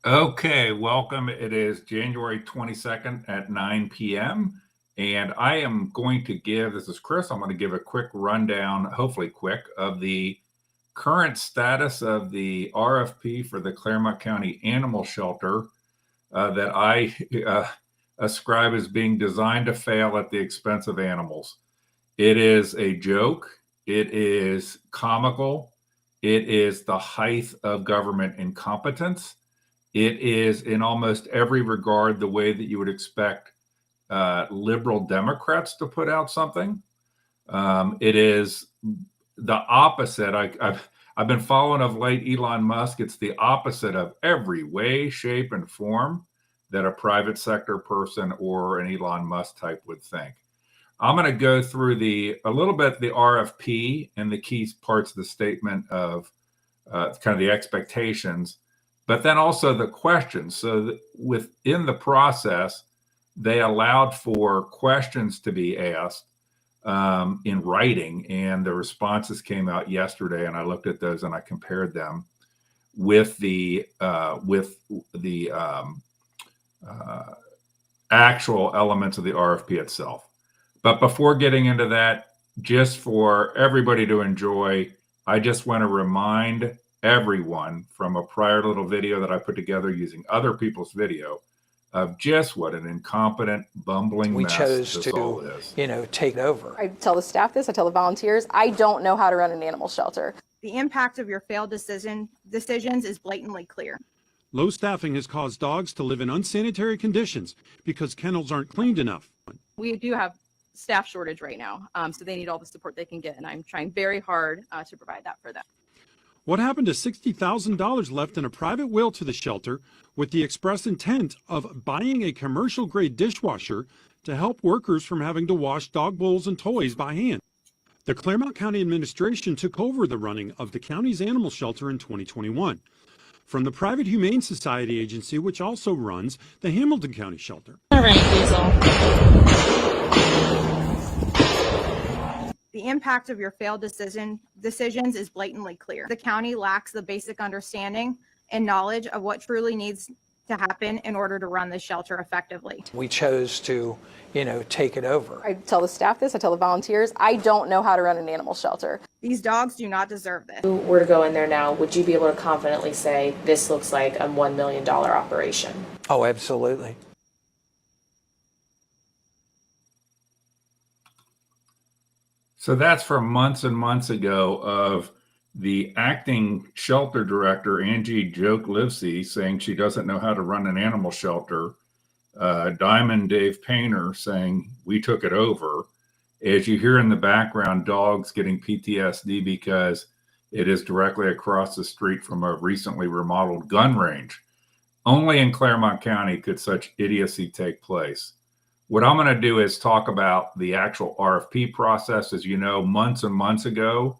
Okay, welcome. It is January 22nd at 9 p.m. And I am going to this is Chris, I'm going to give a quick rundown, hopefully quick, of the current status of the RFP for the Clermont County Animal Shelter that I ascribe as being designed to fail at the expense of animals. It is a joke. It is comical. It is the height of government incompetence. It is, in almost every regard, the way that you would expect liberal Democrats to put out something. It is the opposite. I've been following of late Elon Musk. It's the opposite of every way, shape, and form that a private sector person or an Elon Musk type would think. I'm going to go through a little bit the RFP and the key parts of the statement of kind of the expectations, but then also the questions. So within the process, they allowed for questions to be asked in writing, and the responses came out yesterday, and I looked at those and I compared them with the actual elements of the RFP itself. But before getting into that, just for everybody to enjoy, I just want to remind everyone from a prior little video that I put together using other people's video of just what an incompetent, bumbling mess this all is. Take over. I tell the staff this, I tell the volunteers, I don't know how to run an animal shelter. The impact of your failed decisions is blatantly clear. Low staffing has caused dogs to live in unsanitary conditions because kennels aren't cleaned enough. We do have staff shortage right now, so they need all the support they can get, and I'm trying very hard to provide that for them. What happened to $60,000 left in a private will to the shelter with the express intent of buying a commercial-grade dishwasher to help workers from having to wash dog bowls and toys by hand? The Clermont County administration took over the running of the county's animal shelter in 2021 from the private Humane Society agency, which also runs the Hamilton County shelter. All right, Hazel. The impact of your failed decisions is blatantly clear. The county lacks the basic understanding and knowledge of what truly needs to happen in order to run the shelter effectively. We chose to, take it over. I tell the staff this, I tell the volunteers, I don't know how to run an animal shelter. These dogs do not deserve this. If you were to go in there now, would you be able to confidently say this looks like a $1 million operation? Oh, absolutely. So that's from months and months ago of the acting shelter director, Angie Joke Livesey, saying she doesn't know how to run an animal shelter. Diamond Dave Painter saying we took it over. As you hear in the background, dogs getting PTSD because it is directly across the street from a recently remodeled gun range. Only in Clermont County could such idiocy take place. What I'm going to do is talk about the actual RFP process. As you know, months and months ago,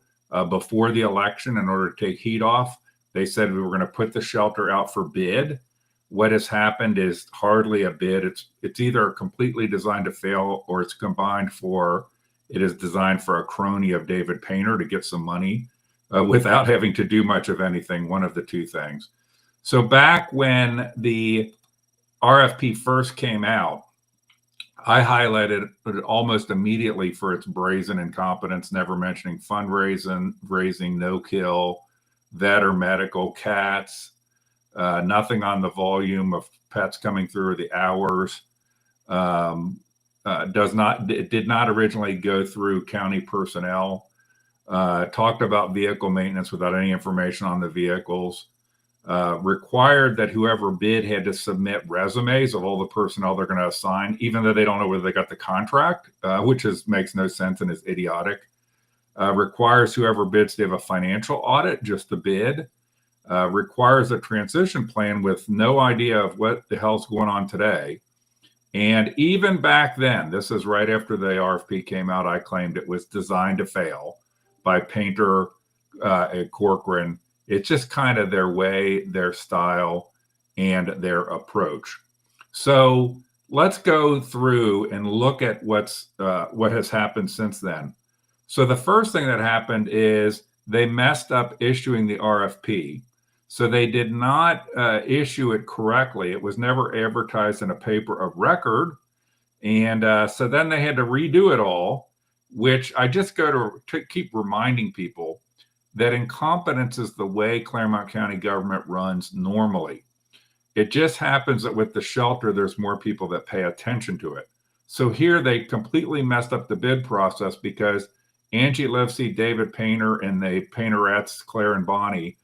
before the election, in order to take heat off, they said we were going to put the shelter out for bid. What has happened is hardly a bid. It's either completely designed to fail or it is designed for a crony of David Painter to get some money without having to do much of anything, one of the two things. So back when the RFP first came out, I highlighted it almost immediately for its brazen incompetence, never mentioning fundraising, no kill, vet or medical, cats, nothing on the volume of pets coming through or the hours. It did not originally go through county personnel. Talked about vehicle maintenance without any information on the vehicles. Required that whoever bid had to submit resumes of all the personnel they're going to assign, even though they don't know whether they got the contract, which makes no sense and is idiotic. Requires whoever bids to have a financial audit just to bid. Requires a transition plan with no idea of what the hell's going on today. And even back then, this is right after the RFP came out, I claimed it was designed to fail by Painter and Corcoran. It's just kind of their way, their style, and their approach. So let's go through and look at what has happened since then. So the first thing that happened is they messed up issuing the RFP. So they did not issue it correctly. It was never advertised in a paper of record. And so then they had to redo it all, which I just go to keep reminding people that incompetence is the way Clermont County government runs normally. It just happens that with the shelter, there's more people that pay attention to it. So here they completely messed up the bid process because Angie Livesey, David Painter, and the Painterettes, Claire and Bonnie,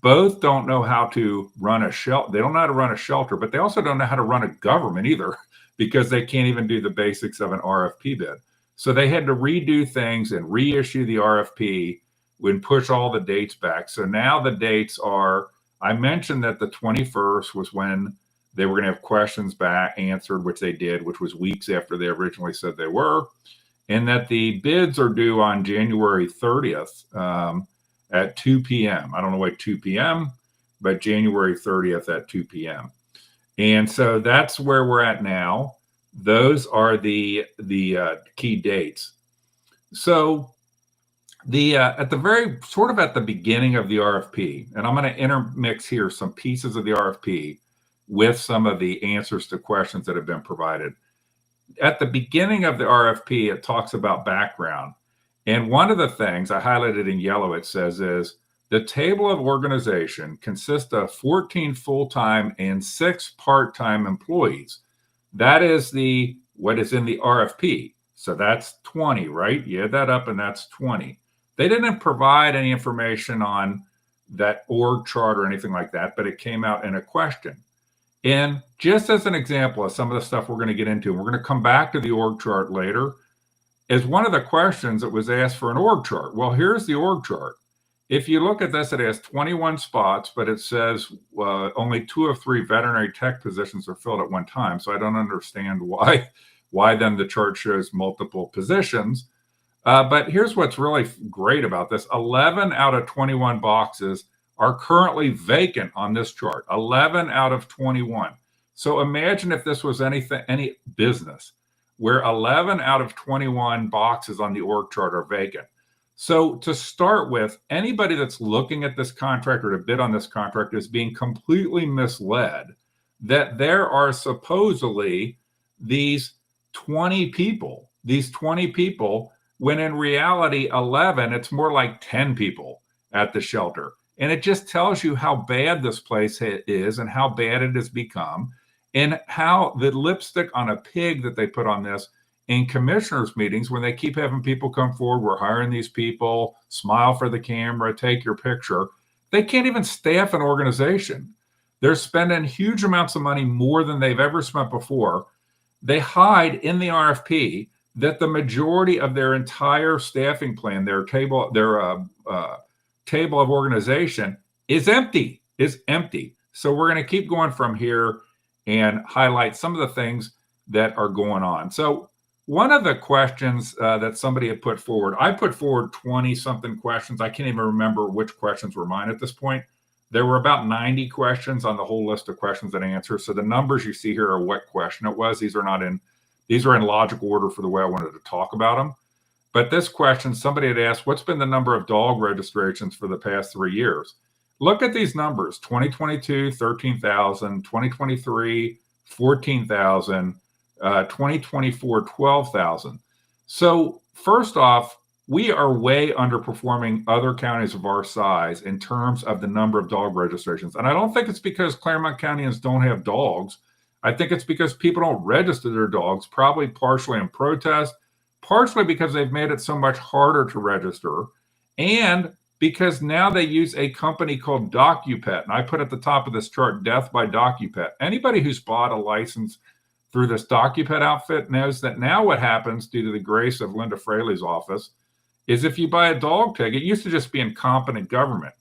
both don't know how to run a shelter. They don't know how to run a shelter, but they also don't know how to run a government either because they can't even do the basics of an RFP bid. So they had to redo things and reissue the RFP and push all the dates back. So now the dates are, I mentioned that the 21st was when they were going to have questions back answered, which they did, which was weeks after they originally said they were, and that the bids are due on January 30th at 2 p.m. I don't know what 2 p.m., but January 30th at 2 p.m. And so that's where we're at now. Those are the key dates. So at the very sort of at the beginning of the RFP, and I'm going to intermix here some pieces of the RFP with some of the answers to questions that have been provided. At the beginning of the RFP, it talks about background. And one of the things I highlighted in yellow, it says is the table of organization consists of 14 full-time and 6 part-time employees. That is what is in the RFP. So that's 20, right? You add that up and that's 20. They didn't provide any information on that org chart or anything like that, but it came out in a question. And just as an example of some of the stuff we're going to get into, we're going to come back to the org chart later, is one of the questions that was asked for an org chart. Well, here's the org chart. If you look at this, it has 21 spots, but it says only 2 of 3 veterinary tech positions are filled at one time. So I don't understand why then the chart shows multiple positions. But here's what's really great about this. 11 out of 21 boxes are currently vacant on this chart. 11 out of 21. So imagine if this was any business where 11 out of 21 boxes on the org chart are vacant. So to start with, anybody that's looking at this contract or to bid on this contract is being completely misled that there are supposedly these 20 people, when in reality, 11, it's more like 10 people at the shelter. And it just tells you how bad this place is and how bad it has become and how the lipstick on a pig that they put on this in commissioners meetings when they keep having people come forward, we're hiring these people, smile for the camera, take your picture. They can't even staff an organization. They're spending huge amounts of money, more than they've ever spent before. They hide in the RFP that the majority of their entire staffing plan, their table of organization is empty. So we're going to keep going from here and highlight some of the things that are going on. So one of the questions that somebody had put forward, I put forward 20 something questions. I can't even remember which questions were mine at this point. There were about 90 questions on the whole list of questions and answers. So the numbers you see here are what question it was. These are in logical order for the way I wanted to talk about them. But this question, somebody had asked, what's been the number of dog registrations for the past 3 years? Look at these numbers, 2022, 13,000, 2023, 14,000, 2024, 12,000. So first off, we are way underperforming other counties of our size in terms of the number of dog registrations. And I don't think it's because Clermont Countyans don't have dogs. I think it's because people don't register their dogs, probably partially in protest, partially because they've made it so much harder to register, and because now they use a company called DocuPet. And I put at the top of this chart, death by DocuPet. Anybody who's bought a license through this DocuPet outfit knows that now what happens, due to the grace of Linda Fraley's office, is if you buy a dog tag, it used to just be incompetent government.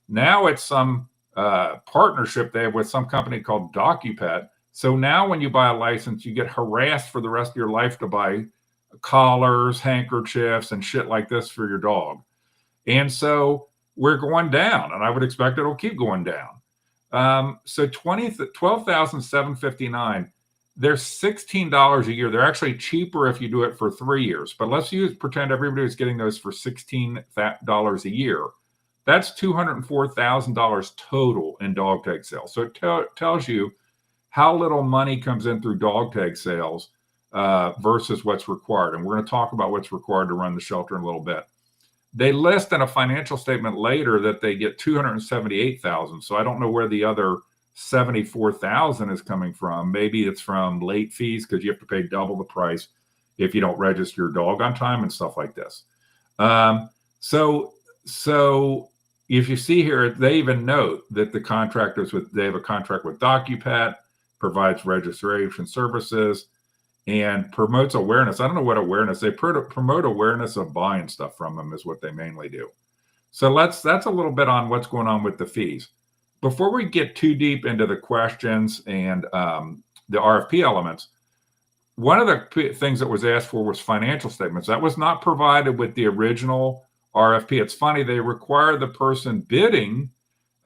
Now it's some partnership they have with some company called DocuPet. So now when you buy a license, you get harassed for the rest of your life to buy collars, handkerchiefs, and shit like this for your dog. And so we're going down, and I would expect it'll keep going down. So 12,759. They're $16 a year. They're actually cheaper if you do it for 3 years. But let's pretend everybody is getting those for $16 a year. That's $204,000 total in dog tag sales. So it tells you how little money comes in through dog tag sales versus what's required. And we're going to talk about what's required to run the shelter in a little bit. They list in a financial statement later that they get $278,000. So I don't know where the other $74,000 is coming from. Maybe it's from late fees because you have to pay double the price if you don't register your dog on time and stuff like this. So if you see here, they even note that the contractors they have a contract with DocuPat, provides registration services, and promotes awareness. I don't know what awareness. They promote awareness of buying stuff from them is what they mainly do. So that's a little bit on what's going on with the fees. Before we get too deep into the questions and the RFP elements, one of the things that was asked for was financial statements. That was not provided with the original RFP. It's funny, they require the person bidding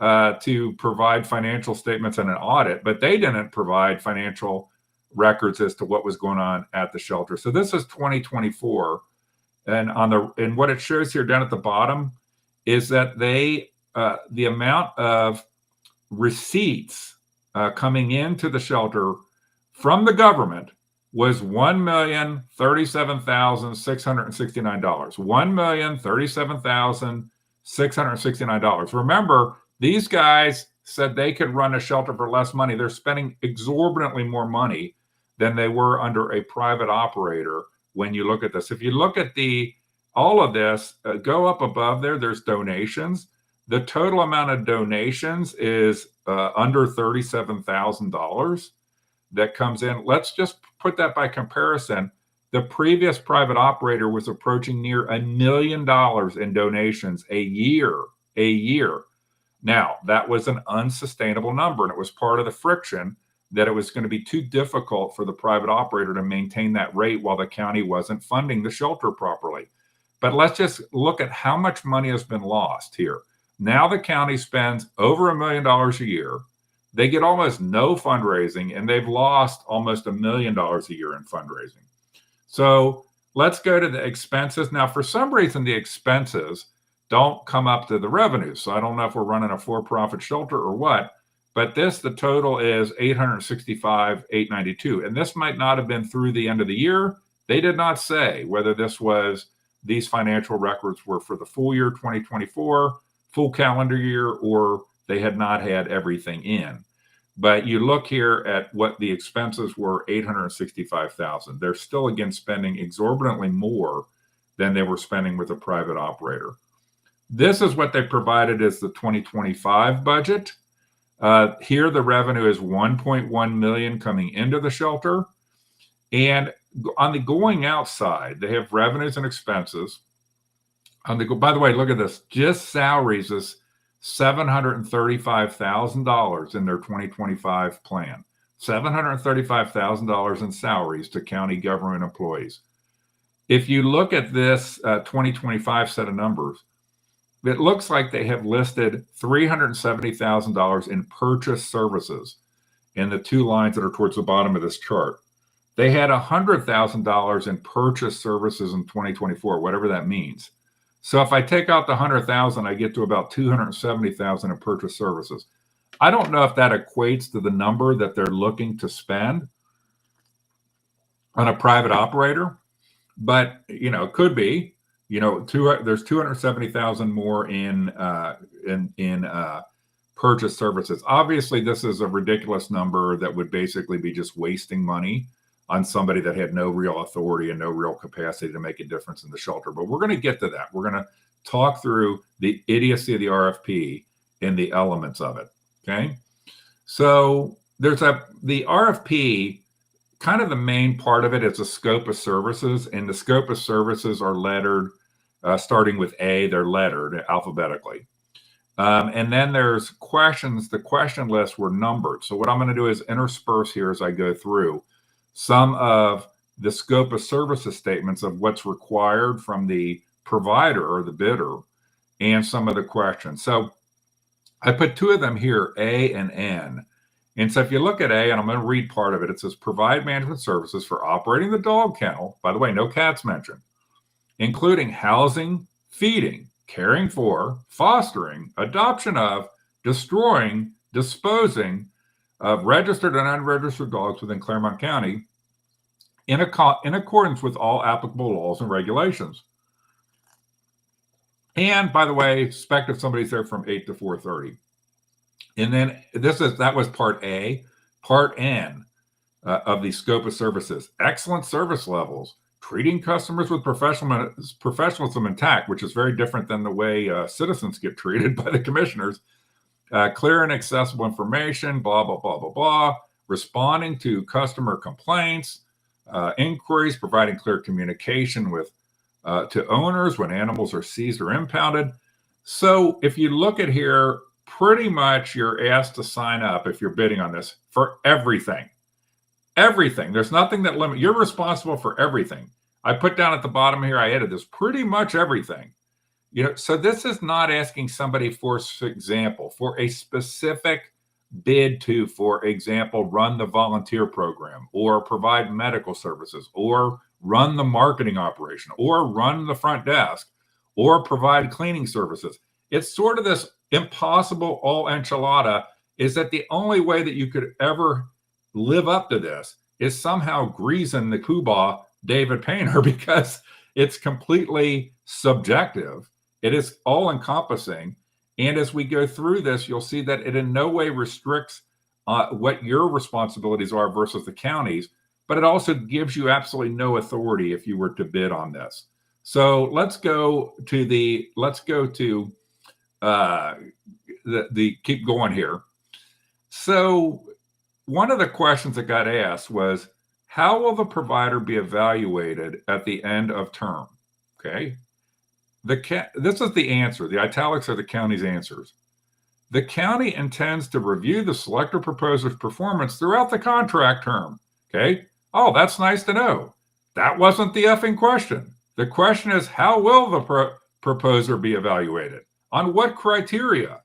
to provide financial statements and an audit, but they didn't provide financial records as to what was going on at the shelter. So this is 2024, and what it shows here down at the bottom is that the amount of receipts coming into the shelter from the government was $1,037,669. $1,037,669. Remember, these guys said they could run a shelter for less money. They're spending exorbitantly more money than they were under a private operator when you look at this. If you look at all of this, go up above there, there's donations. The total amount of donations is under $37,000 that comes in. Let's just put that by comparison. The previous private operator was approaching near $1 million in donations a year. Now, that was an unsustainable number, and it was part of the friction that it was going to be too difficult for the private operator to maintain that rate while the county wasn't funding the shelter properly. But let's just look at how much money has been lost here. Now the county spends over $1 million a year. They get almost no fundraising, and they've lost almost $1 million a year in fundraising. So let's go to the expenses. Now, for some reason, the expenses don't come up to the revenues. So I don't know if we're running a for-profit shelter or what, but the total is $865,892. And this might not have been through the end of the year. They did not say whether these financial records were for the full year 2024, full calendar year, or they had not had everything in. But you look here at what the expenses were, $865,000. They're still, again, spending exorbitantly more than they were spending with a private operator. This is what they provided as the 2025 budget. Here, the revenue is $1.1 million coming into the shelter. And on the going out side, they have revenues and expenses. By the way, look at this. Just salaries is $735,000 in their 2025 plan. $735,000 in salaries to county government employees. If you look at this 2025 set of numbers, it looks like they have listed $370,000 in purchase services in the two lines that are towards the bottom of this chart. They had $100,000 in purchase services in 2024, whatever that means. So if I take out the $100,000, I get to about $270,000 in purchase services. I don't know if that equates to the number that they're looking to spend on a private operator, but it could be. There's $270,000 more in purchase services. Obviously, this is a ridiculous number that would basically be just wasting money on somebody that had no real authority and no real capacity to make a difference in the shelter. But we're going to get to that. We're going to talk through the idiocy of the RFP and the elements of it. Okay. So there's the RFP, kind of the main part of it is a scope of services, and the scope of services are lettered, starting with A, they're lettered alphabetically. And then there's questions. The question lists were numbered. So what I'm going to do is intersperse here as I go through some of the scope of services statements of what's required from the provider or the bidder and some of the questions. So I put two of them here, A and N. And so if you look at A, and I'm going to read part of it, it says provide management services for operating the dog kennel. By the way, no cats mentioned, including housing, feeding, caring for, fostering, adoption of, destroying, disposing of registered and unregistered dogs within Clermont County in accordance with all applicable laws and regulations. And by the way, expect if somebody's there from 8 to 4:30. And then that was part A. Part N of the scope of services: excellent service levels, treating customers with professionalism intact, which is very different than the way citizens get treated by the commissioners. Clear and accessible information, blah, blah, blah, blah, blah. Responding to customer complaints, inquiries, providing clear communication with to owners when animals are seized or impounded. So if you look at here, pretty much you're asked to sign up if you're bidding on this for everything. Everything. There's nothing that limits. You're responsible for everything. I put down at the bottom here, I added this, pretty much everything. So this is not asking somebody, for example, for a specific bid to, for example, run the volunteer program or provide medical services or run the marketing operation or run the front desk or provide cleaning services. It's sort of this impossible all enchilada, is that the only way that you could ever live up to this is somehow greasing the Cuba David Painter, because it's completely subjective. It is all encompassing. And as we go through this, you'll see that it in no way restricts what your responsibilities are versus the county's, but it also gives you absolutely no authority if you were to bid on this. So let's go to keep going here. So one of the questions that got asked was, how will the provider be evaluated at the end of term? Okay. This is the answer. The italics are the county's answers. The county intends to review the selector proposer's performance throughout the contract term. Okay. Oh, that's nice to know. That wasn't the effing question. The question is, how will the proposer be evaluated? On what criteria?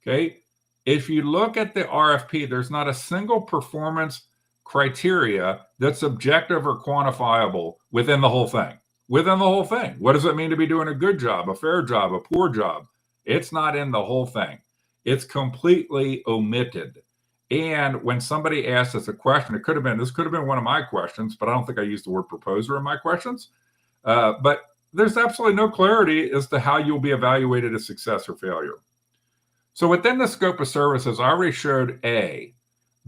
Okay. If you look at the RFP, there's not a single performance criteria that's objective or quantifiable within the whole thing. Within the whole thing. What does it mean to be doing a good job, a fair job, a poor job? It's not in the whole thing. It's completely omitted. And when somebody asks us a question, this could have been one of my questions, but I don't think I used the word proposer in my questions. But there's absolutely no clarity as to how you'll be evaluated as success or failure. So within the scope of services, I already showed A.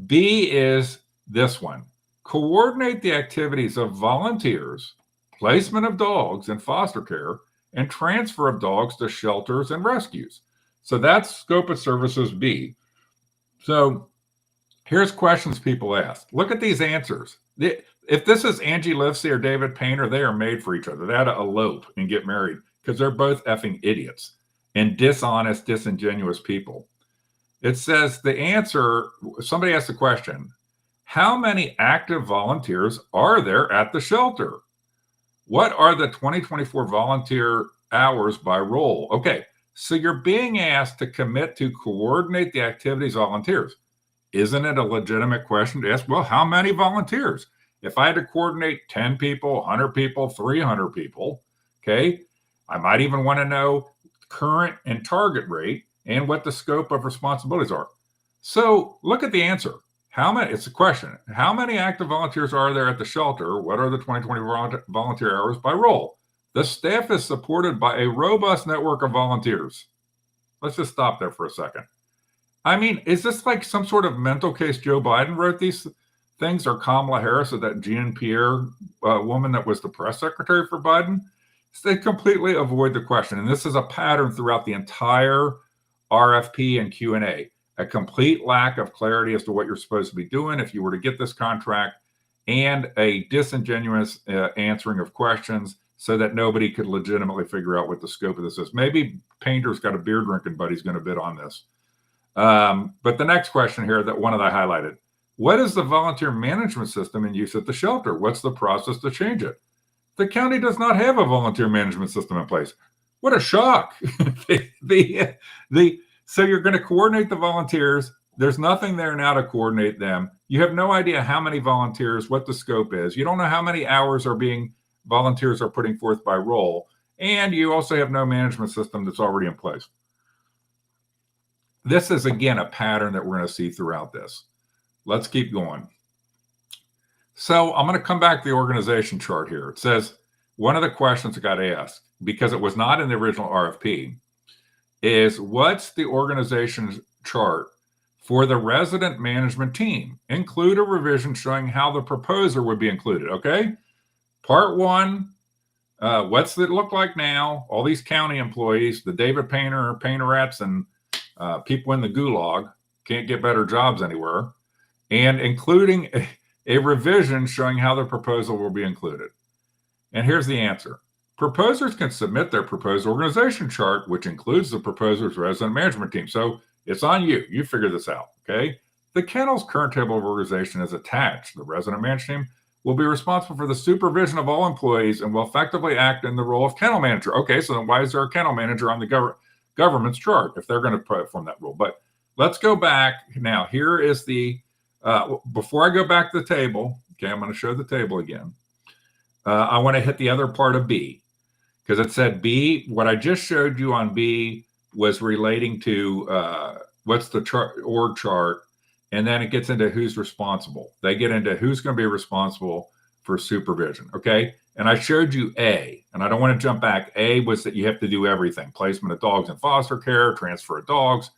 B is this one: coordinate the activities of volunteers, placement of dogs in foster care, and transfer of dogs to shelters and rescues. So that's scope of services B. So here's questions people ask. Look at these answers. If this is Angie Livesey or David Painter, they are made for each other. They had to elope and get married because they're both effing idiots and dishonest, disingenuous people. It says the answer, somebody asked the question, how many active volunteers are there at the shelter? What are the 2024 volunteer hours by role? Okay, so you're being asked to commit to coordinate the activities of volunteers. Isn't it a legitimate question to ask, well, how many volunteers? If I had to coordinate 10 people, 100 people, 300 people, okay, I might even want to know current and target rate and what the scope of responsibilities are. So look at the answer. It's a question. How many active volunteers are there at the shelter? What are the 2020 volunteer hours by role? The staff is supported by a robust network of volunteers. Let's just stop there for a second. I mean, is this like some sort of mental case? Joe Biden wrote these things, or Kamala Harris, or that Jean Pierre woman that was the press secretary for Biden? So they completely avoid the question. And this is a pattern throughout the entire RFP and Q&A. A complete lack of clarity as to what you're supposed to be doing if you were to get this contract, and a disingenuous answering of questions so that nobody could legitimately figure out what the scope of this is. Maybe Painter's got a beer drinking buddy's going to bid on this. But the next question here, that one that I highlighted, what is the volunteer management system in use at the shelter? What's the process to change it? The county does not have a volunteer management system in place. What a shock. So you're going to coordinate the volunteers. There's nothing there now to coordinate them. You have no idea how many volunteers, what the scope is. You don't know how many hours volunteers are putting forth by role. And you also have no management system that's already in place. This is, again, a pattern that we're going to see throughout this. Let's keep going. So I'm going to come back to the organization chart here. It says one of the questions that got asked, because it was not in the original RFP, is what's the organization chart for the resident management team? Include a revision showing how the proposer would be included, okay? Part one, what's it look like now? All these county employees, the David Painter, Painterettes, and people in the gulag can't get better jobs anywhere, and including a revision showing how the proposal will be included. And here's the answer. Proposers can submit their proposed organization chart, which includes the proposer's resident management team. So it's on you. You figure this out, okay? The kennel's current table of organization is attached. The resident management team will be responsible for the supervision of all employees and will effectively act in the role of kennel manager. Okay, so then why is there a kennel manager on the government's chart if they're going to perform that role? But let's go back now. Here is the, before I go back to the table, okay, I'm going to show the table again. I want to hit the other part of B, because it said B, what I just showed you on B was relating to what's the org chart, and then it gets into who's responsible. They get into who's going to be responsible for supervision, okay? And I showed you A, and I don't want to jump back. A was that you have to do everything, placement of dogs in foster care, transfer of dogs.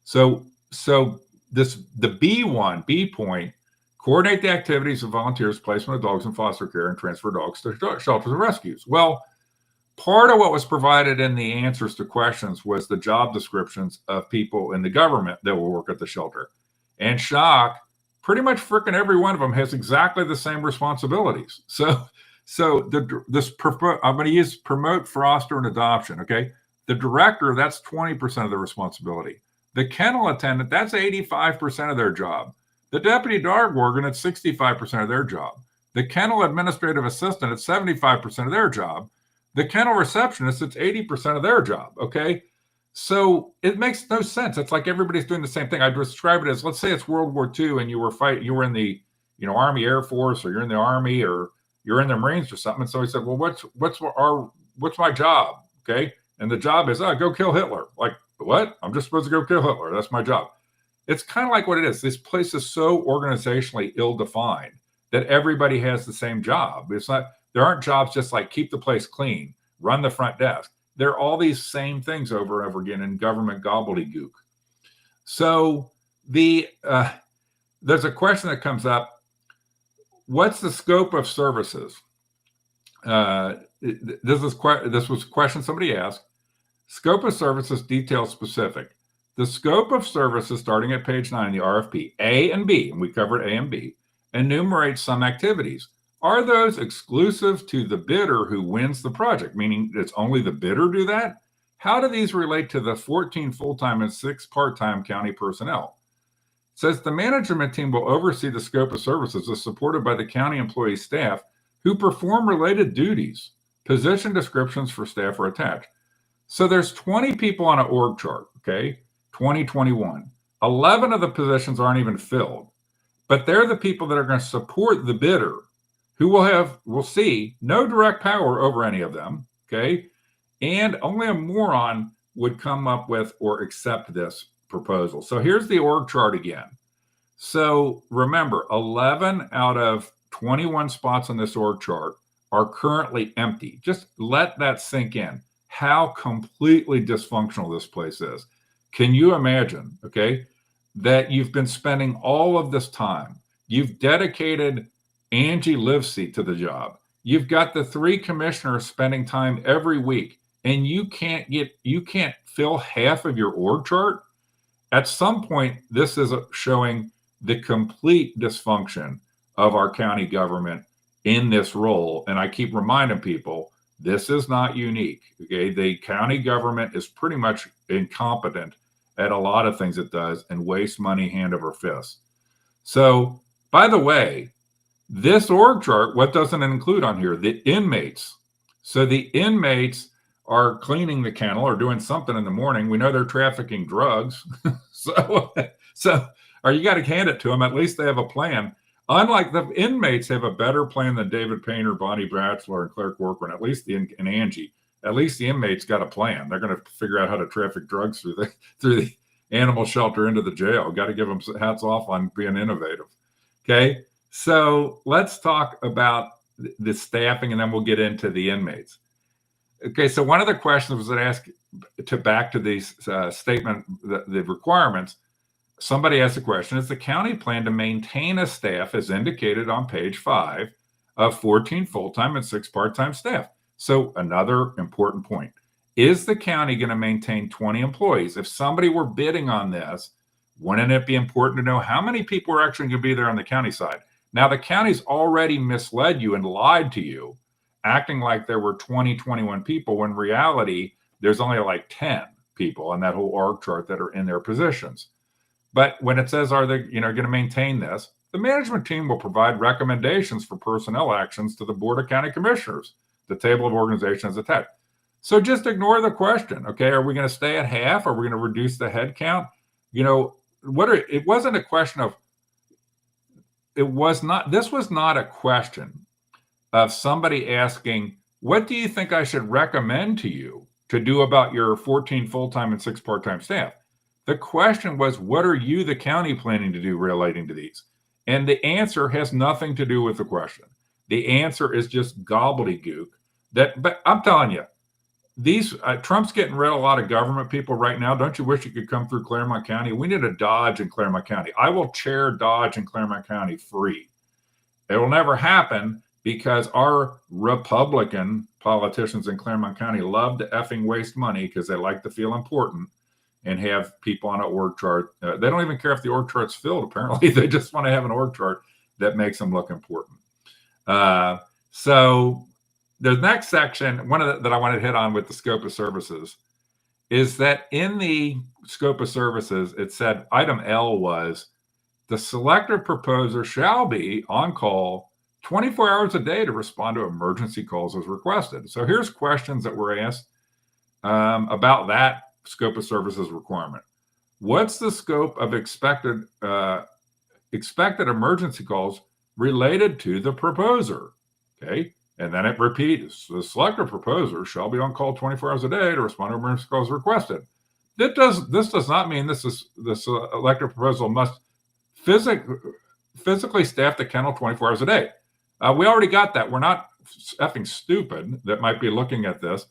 So the B point, coordinate the activities of volunteers, placement of dogs in foster care, and transfer dogs to shelters and rescues. Well, part of what was provided in the answers to questions was the job descriptions of people in the government that will work at the shelter. And shock, pretty much freaking every one of them has exactly the same responsibilities. So I'm going to use promote, foster, and adoption, okay? The director, that's 20% of the responsibility. The kennel attendant, that's 85% of their job. The deputy dog warden, it's 65% of their job. The kennel administrative assistant, it's 75% of their job. The kennel receptionist, it's 80% of their job, okay? So it makes no sense. It's like everybody's doing the same thing. I describe it as, let's say it's World War II and you were in the, Army Air Force, or you're in the Army, or you're in the Marines or something. And so he said, well, what's my job? Okay. And the job is, go kill Hitler. Like, what? I'm just supposed to go kill Hitler. That's my job. It's kind of like what it is. This place is so organizationally ill-defined that everybody has the same job. It's not, there aren't jobs just like keep the place clean, run the front desk. They're all these same things over and over again in government gobbledygook. So there's a question that comes up. What's the scope of services? This was a question somebody asked. Scope of services detail specific. The scope of services, starting at page 9 in the RFP, A and B, and we covered A and B, enumerates some activities. Are those exclusive to the bidder who wins the project, meaning it's only the bidder do that? How do these relate to the 14 full-time and 6 part-time county personnel? It says the management team will oversee the scope of services as supported by the county employee staff who perform related duties. Position descriptions for staff are attached. So there's 20 people on an org chart, okay? 2021. 11 of the positions aren't even filled, but they're the people that are going to support the bidder, who will see no direct power over any of them, okay? And only a moron would come up with or accept this proposal. So here's the org chart again. So remember, 11 out of 21 spots on this org chart are currently empty. Just let that sink in, how completely dysfunctional this place is. Can you imagine, okay, that you've been spending all of this time, you've dedicated Angie Livesey to the job, you've got the 3 commissioners spending time every week, and you can't fill half of your org chart? At some point, this is showing the complete dysfunction of our county government in this role. And I keep reminding people, this is not unique, okay? The county government is pretty much incompetent at a lot of things it does and wastes money hand over fist. So, by the way, this org chart, what doesn't it include on here? The inmates. So the inmates are cleaning the kennel or doing something in the morning. We know they're trafficking drugs. So you got to hand it to them. At least they have a plan. Unlike the inmates have a better plan than David Painter, Bonnie Bratchler, and Claire Corcoran, at least and Angie. at least the inmates got a plan. They're going to figure out how to traffic drugs through the animal shelter into the jail. Got to give them hats off on being innovative. Okay, so let's talk about the staffing, and then we'll get into the inmates. Okay, so one of the questions was that asked back to these statement, the requirements. Somebody asked the question: is the county plan to maintain a staff as indicated on page 5 of 14 full-time and 6 part-time staff? So another important point: is the county going to maintain 20 employees? If somebody were bidding on this, wouldn't it be important to know how many people are actually going to be there on the county side? Now, the county's already misled you and lied to you, acting like there were 21 people, when in reality, there's only like 10 people on that whole org chart that are in their positions. But when it says, are they going to maintain this, the management team will provide recommendations for personnel actions to the Board of County Commissioners. The table of organization is attached. So just ignore the question. Okay, are we going to stay at half? Are we going to reduce the head count? It wasn't a question of, this was not a question of somebody asking, what do you think I should recommend to you to do about your 14 full-time and 6 part-time staff? The question was, what are you, the county, planning to do relating to these? And the answer has nothing to do with the question. The answer is just gobbledygook. But I'm telling you, Trump's getting rid of a lot of government people right now. Don't you wish you could come through Clermont County? We need a Dodge in Clermont County. I will chair Dodge in Clermont County free. It will never happen because our Republican politicians in Clermont County love to effing waste money because they like to feel important and have people on an org chart. They don't even care if the org chart's filled, apparently. They just want to have an org chart that makes them look important. So the next section, that I want to hit on with the scope of services, is that in the scope of services, it said item L was, the selected proposer shall be on call 24 hours a day to respond to emergency calls as requested. So here's questions that were asked about that scope of services requirement. What's the scope of expected emergency calls related to the proposer? Okay, and then it repeats: the selected proposer shall be on call 24 hours a day to respond to emergency calls requested. This does not mean the selected proposal must physically staff the kennel 24 hours a day. We already got that. We're not effing stupid that might be looking at this.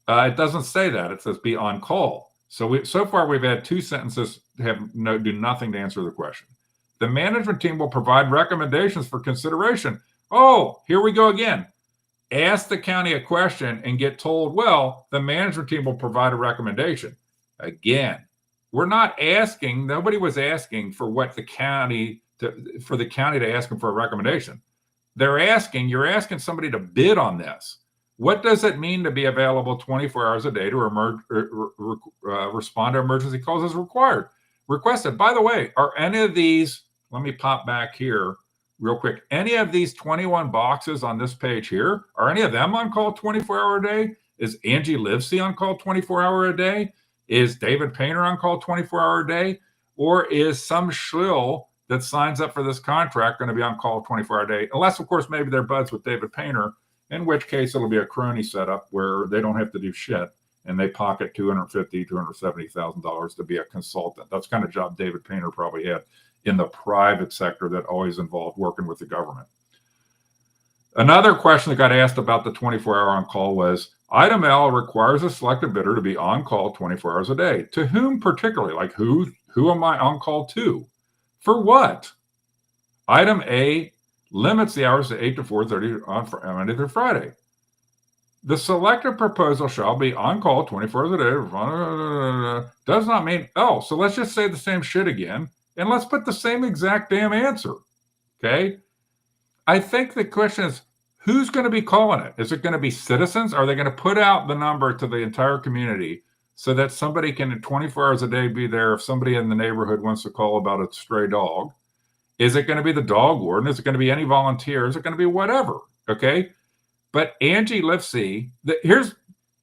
It doesn't say that. It says be on call. So far we've had 2 sentences do nothing to answer the question. The management team will provide recommendations for consideration. Oh, here we go again. Ask the county a question and get told, well, the management team will provide a recommendation. Again, we're not asking. Nobody was asking for the county to ask them for a recommendation. You're asking somebody to bid on this. What does it mean to be available 24 hours a day to respond to emergency calls as requested? By the way, are any of these, let me pop back here real quick. Any of these 21 boxes on this page here, are any of them on call 24 hour a day? Is Angie Livesey on call 24 hour a day? Is David Painter on call 24 hour a day? Or is some schlill that signs up for this contract going to be on call 24 hour a day? Unless, of course, maybe they're buds with David Painter, in which case it'll be a crony setup where they don't have to do shit and they pocket $250,000, $270,000 to be a consultant. That's the kind of job David Painter probably had in the private sector that always involved working with the government. Another question that got asked about the 24-hour on call was, item L requires a selected bidder to be on call 24 hours a day. To whom particularly? Like who am I on call to? For what? Item A limits the hours to 8 to 4:30 on Monday through Friday. The selected proposal shall be on call 24 hours a day. Does not mean, so let's just say the same shit again, and let's put the same exact damn answer. Okay? I think the question is, who's going to be calling it? Is it going to be citizens? Are they going to put out the number to the entire community so that somebody can 24 hours a day be there if somebody in the neighborhood wants to call about a stray dog? Is it going to be the dog warden? Is it going to be any volunteer? Is it going to be whatever? Okay. But Angie Livesey, here's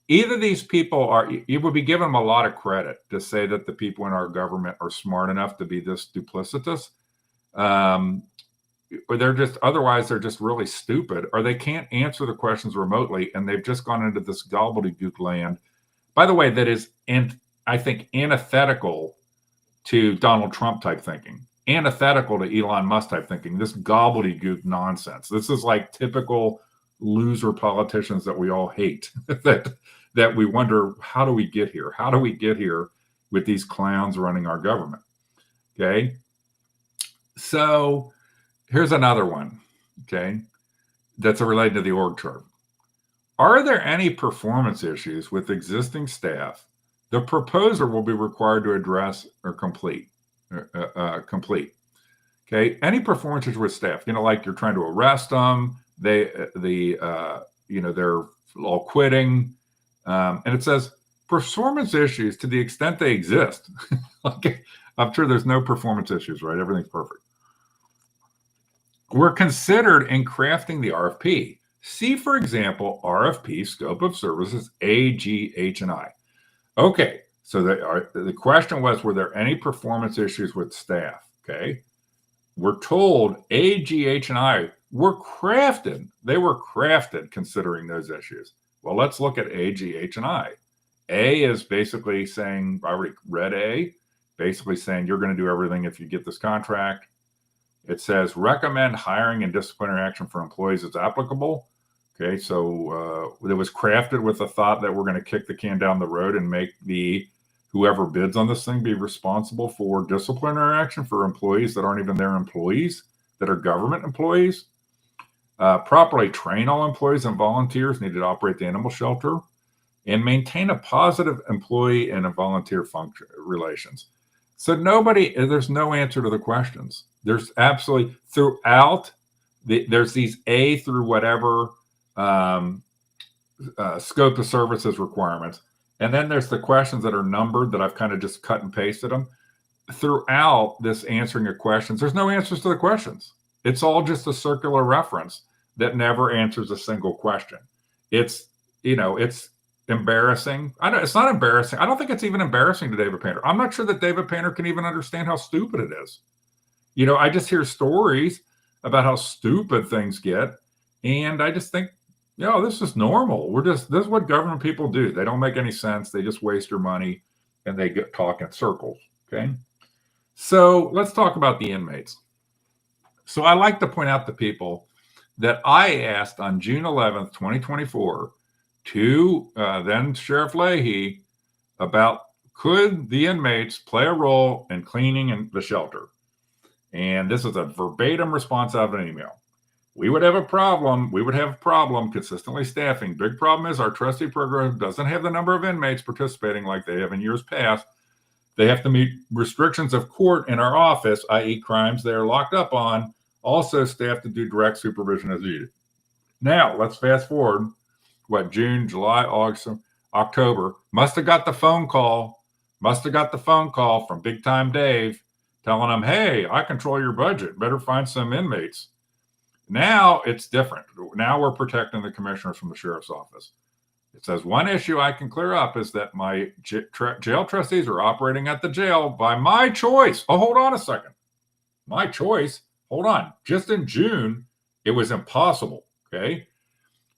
either these people are, you would be giving them a lot of credit to say that the people in our government are smart enough to be this duplicitous. or they're just otherwise they're just really stupid, or they can't answer the questions remotely, and they've just gone into this gobbledygook land. By the way, that is, and I think, antithetical to Donald Trump type thinking, antithetical to Elon Musk type thinking. This gobbledygook nonsense. This is like typical loser politicians that we all hate. that we wonder, how do we get here? How do we get here with these clowns running our government? Okay, so here's another one. Okay, that's related to the org chart. Are there any performance issues with existing staff the proposer will be required to address or complete? Okay, any performance issues with staff, like you're trying to arrest them, they're all quitting, and it says performance issues to the extent they exist. Okay, I'm sure there's no performance issues, right? Everything's perfect. Were considered in crafting the RFP. See, for example, RFP scope of services A, G, H, and I. Okay, so the question was, were there any performance issues with staff? Okay, we're told A, G, H, and I were crafted. They were crafted considering those issues. Well, let's look at A, G, H, and I. A is basically saying, I already read A, basically saying you're going to do everything if you get this contract. It says recommend hiring and disciplinary action for employees as applicable. Okay, so it was crafted with the thought that we're going to kick the can down the road and make whoever bids on this thing be responsible for disciplinary action for employees that aren't even their employees, that are government employees. Properly train all employees and volunteers needed to operate the animal shelter, and maintain a positive employee and a volunteer function relations. So there's no answer to the questions. There's absolutely throughout. There's these A through whatever scope of services requirements. And then there's the questions that are numbered that I've kind of just cut and pasted them. Throughout this answering of questions, there's no answers to the questions. It's all just a circular reference that never answers a single question. It's embarrassing. It's not embarrassing. I don't think it's even embarrassing to David Painter. I'm not sure that David Painter can even understand how stupid it is. I just hear stories about how stupid things get. And I just think, this is normal. This is what government people do. They don't make any sense. They just waste your money and they talk in circles. Okay. So let's talk about the inmates. So I like to point out to people that I asked on June 11th, 2024, to then Sheriff Leahy about could the inmates play a role in cleaning in the shelter? And this is a verbatim response out of an email. We would have a problem consistently staffing. Big problem is our trustee program doesn't have the number of inmates participating like they have in years past. They have to meet restrictions of court in our office, i.e. crimes they are locked up on. Also staff to do direct supervision as needed. Now, let's fast forward. June, July, August, October. Must have got the phone call from Big Time Dave telling them, hey, I control your budget. Better find some inmates. Now it's different. Now we're protecting the commissioners from the sheriff's office. It says one issue I can clear up is that my jail trustees are operating at the jail by my choice. Oh, hold on a second. My choice? Hold on. Just in June, it was impossible, okay?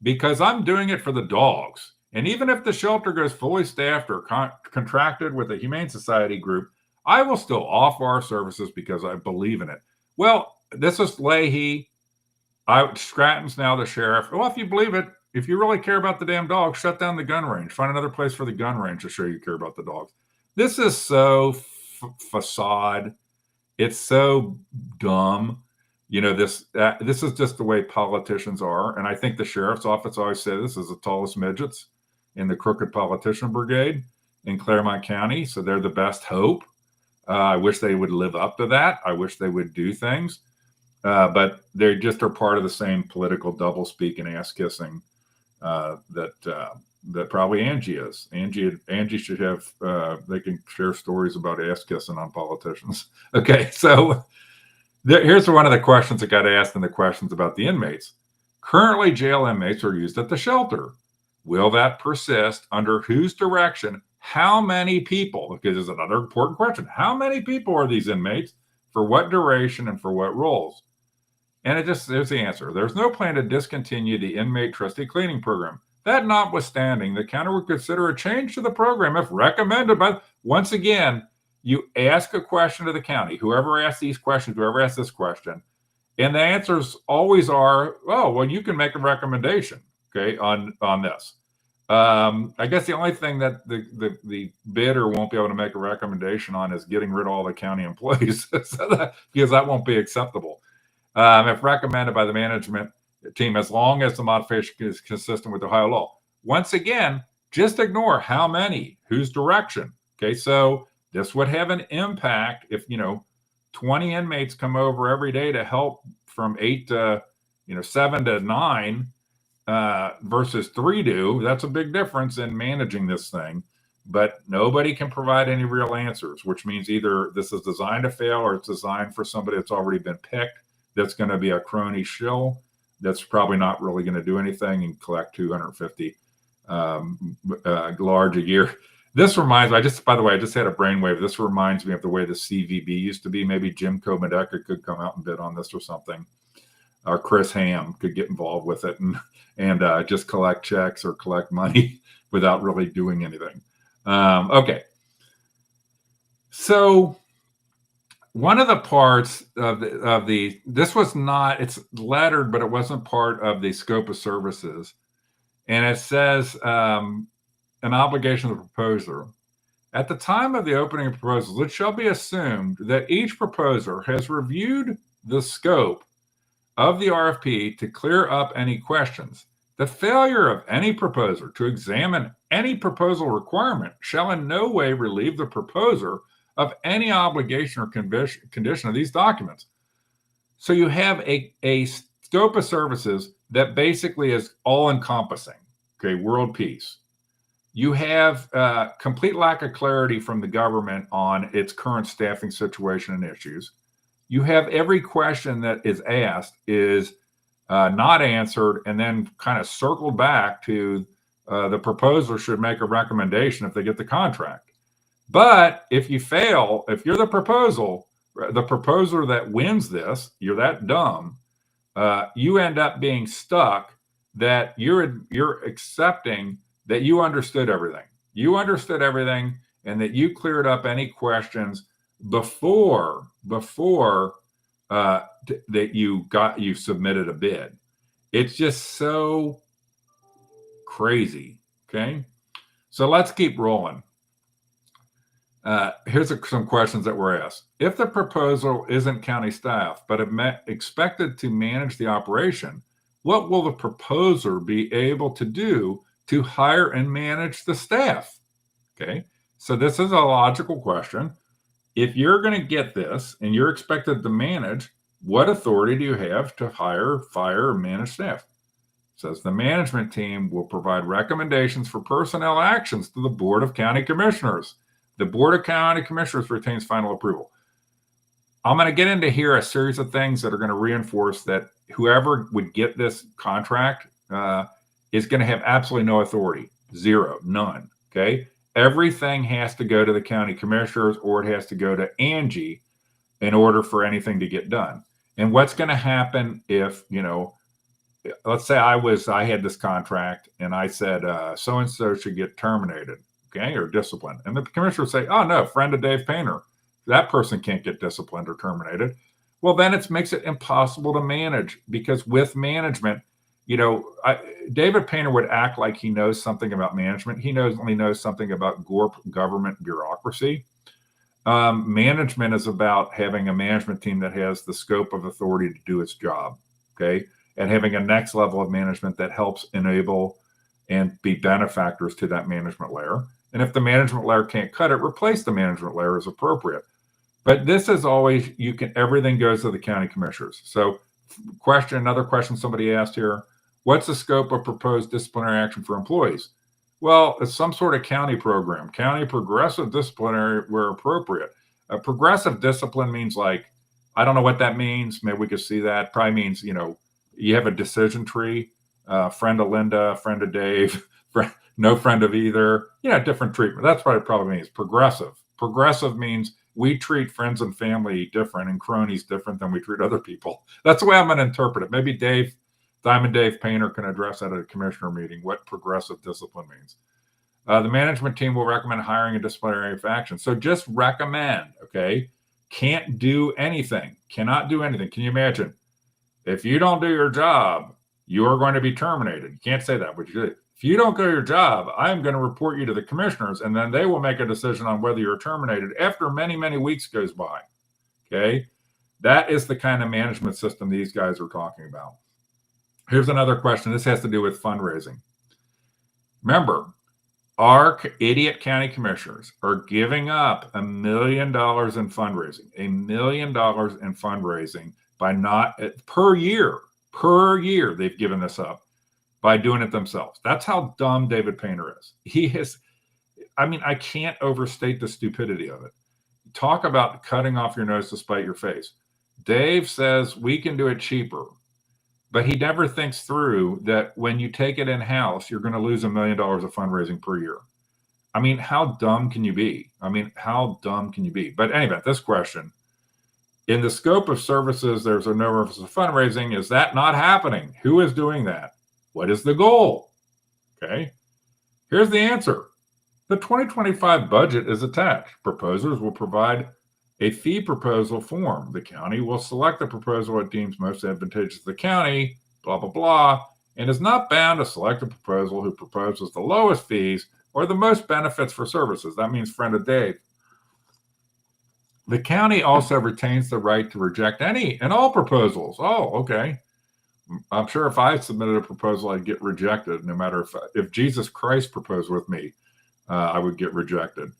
Because I'm doing it for the dogs. And even if the shelter goes fully staffed or contracted with a Humane Society group, I will still offer our services because I believe in it. Well, this is Leahy. Stratton's now the sheriff. Well, if you believe it, if you really care about the damn dogs, shut down the gun range. Find another place for the gun range to show you care about the dogs. This is so facade. It's so dumb. This is just the way politicians are. And I think the sheriff's office always said this is the tallest midgets in the crooked politician brigade in Clermont County. So they're the best hope. I wish they would live up to that. I wish they would do things. But they just are part of the same political doublespeak and ass kissing that probably Angie is. Angie should have. They can share stories about ass kissing on politicians. Okay, so here's one of the questions that got asked in the questions about the inmates. Currently, jail inmates are used at the shelter. Will that persist? Under whose direction? How many people? Because there's another important question. How many people are these inmates? For what duration and for what roles? And there's the answer. There's no plan to discontinue the inmate trustee cleaning program. That notwithstanding, the county would consider a change to the program if recommended by, once again, you ask a question to the county, whoever asks these questions, whoever asks this question, and the answers always are, oh, well, you can make a recommendation, okay, on this. I guess the only thing that the bidder won't be able to make a recommendation on is getting rid of all the county employees, because that won't be acceptable. If recommended by the management team, as long as the modification is consistent with Ohio law. Once again, just ignore how many, whose direction. Okay, so this would have an impact if 20 inmates come over every day to help from 8 to 7 to 9 versus 3 do. That's a big difference in managing this thing. But nobody can provide any real answers, which means either this is designed to fail or it's designed for somebody that's already been picked, that's going to be a crony shill, that's probably not really going to do anything and collect 250 large a year. This reminds me, by the way, I just had a brainwave. This reminds me of the way the CVB used to be. Maybe Jim Komedeka could come out and bid on this or something. Or Chris Ham could get involved with it and just collect checks or collect money without really doing anything. Okay. So one of the parts of this was not, it's lettered, but it wasn't part of the scope of services. And it says, an obligation of the proposer. At the time of the opening of proposals, it shall be assumed that each proposer has reviewed the scope of the RFP to clear up any questions. The failure of any proposer to examine any proposal requirement shall in no way relieve the proposer of any obligation or condition of these documents. So you have a scope of services that basically is all-encompassing, okay, world peace. You have complete lack of clarity from the government on its current staffing situation and issues. You have every question that is asked is not answered and then kind of circled back to the proposer should make a recommendation if they get the contract. But if you fail, if you're the proposer that wins this, you're that dumb, you end up being stuck that you're accepting that you understood everything. You understood everything and that you cleared up any questions before that you submitted a bid. It's just so crazy. Okay. So let's keep rolling. Here's some questions that were asked. If the proposal isn't county staff, but expected to manage the operation, what will the proposer be able to do to hire and manage the staff? Okay, so this is a logical question. If you're going to get this and you're expected to manage, what authority do you have to hire, fire, or manage staff? It says the management team will provide recommendations for personnel actions to the Board of County Commissioners. The Board of County Commissioners retains final approval. I'm going to get into here a series of things that are going to reinforce that whoever would get this contract is going to have absolutely no authority. Zero, none. Okay. Everything has to go to the county commissioners or it has to go to Angie in order for anything to get done. And what's going to happen if, let's say I had this contract and I said, so-and-so should get terminated, okay, or disciplined. And the commissioner would say, oh no, friend of Dave Painter, that person can't get disciplined or terminated. Well, then it makes it impossible to manage because with management, David Painter would act like he knows something about management. He only knows something about government bureaucracy. Management is about having a management team that has the scope of authority to do its job, okay? And having a next level of management that helps enable and be benefactors to that management layer. And if the management layer can't cut it, replace the management layer as appropriate. But this is always, everything goes to the county commissioners. So another question somebody asked here, what's the scope of proposed disciplinary action for employees? Well, it's some sort of county program, county progressive disciplinary where appropriate. Progressive discipline means I don't know what that means. Maybe we could see that. Probably means, you have a decision tree, friend of Linda, friend of Dave, no friend of either, different treatment. That's what it probably means. Progressive. Progressive means we treat friends and family different and cronies different than we treat other people. That's the way I'm going to interpret it. Maybe Diamond Dave Painter can address that at a commissioner meeting, what progressive discipline means. The management team will recommend hiring a disciplinary action. So just recommend, okay? Can't do anything, cannot do anything. Can you imagine? If you don't do your job, you are going to be terminated. You can't say that, but if you don't do your job, I'm going to report you to the commissioners, and then they will make a decision on whether you're terminated after many, many weeks goes by. Okay? That is the kind of management system these guys are talking about. Here's another question. This has to do with fundraising. Remember, our idiot county commissioners are giving up $1 million in fundraising, $1 million in fundraising by not per year, they've given this up by doing it themselves. That's how dumb David Painter is. I can't overstate the stupidity of it. Talk about cutting off your nose to spite your face. Dave says we can do it cheaper, but he never thinks through that when you take it in-house, you're going to lose $1 million of fundraising per year. I mean, how dumb can you be? But anyway, this question, in the scope of services, there's no reference to fundraising. Is that not happening? Who is doing that? What is the goal? Okay. Here's the answer. The 2025 budget is attached. Proposers will provide a fee proposal form. The county will select the proposal it deems most advantageous to the county, blah, blah, blah, and is not bound to select a proposal who proposes the lowest fees or the most benefits for services. That means friend of Dave. The county also retains the right to reject any and all proposals. Oh, okay. I'm sure if I submitted a proposal, I'd get rejected. No matter if Jesus Christ proposed with me, I would get rejected.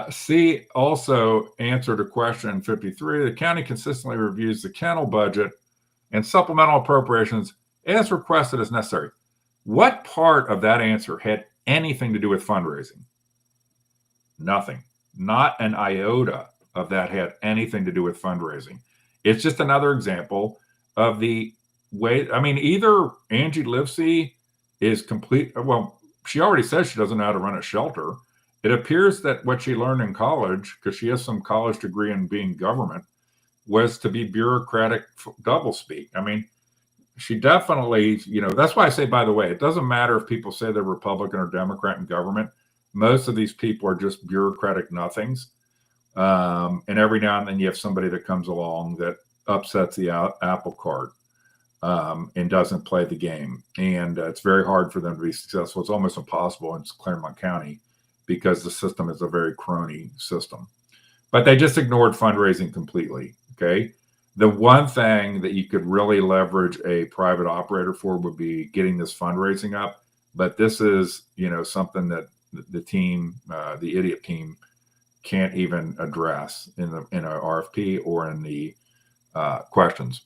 C also answered a question 53. The county consistently reviews the kennel budget and supplemental appropriations as requested as necessary. What part of that answer had anything to do with fundraising? Nothing. Not an iota of that had anything to do with fundraising. It's just another example of the way, either Angie Livesey is complete, well, she already says she doesn't know how to run a shelter. It appears that what she learned in college, because she has some college degree in being government, was to be bureaucratic doublespeak. She definitely, that's why I say, by the way, it doesn't matter if people say they're Republican or Democrat in government. Most of these people are just bureaucratic nothings. And every now and then you have somebody that comes along that upsets the apple cart and doesn't play the game. And it's very hard for them to be successful. It's almost impossible in Clermont County because the system is a very crony system. But they just ignored fundraising completely, okay? The one thing that you could really leverage a private operator for would be getting this fundraising up. But this is, something that the team, the idiot team, can't even address in a RFP or in the questions.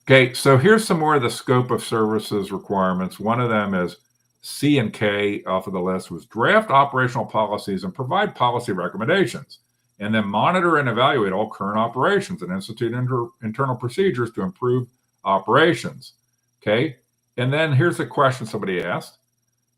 Okay, so here's some more of the scope of services requirements. One of them is C and K off of the list was draft operational policies and provide policy recommendations, and then monitor and evaluate all current operations and institute internal procedures to improve operations. Okay, and then here's a question somebody asked.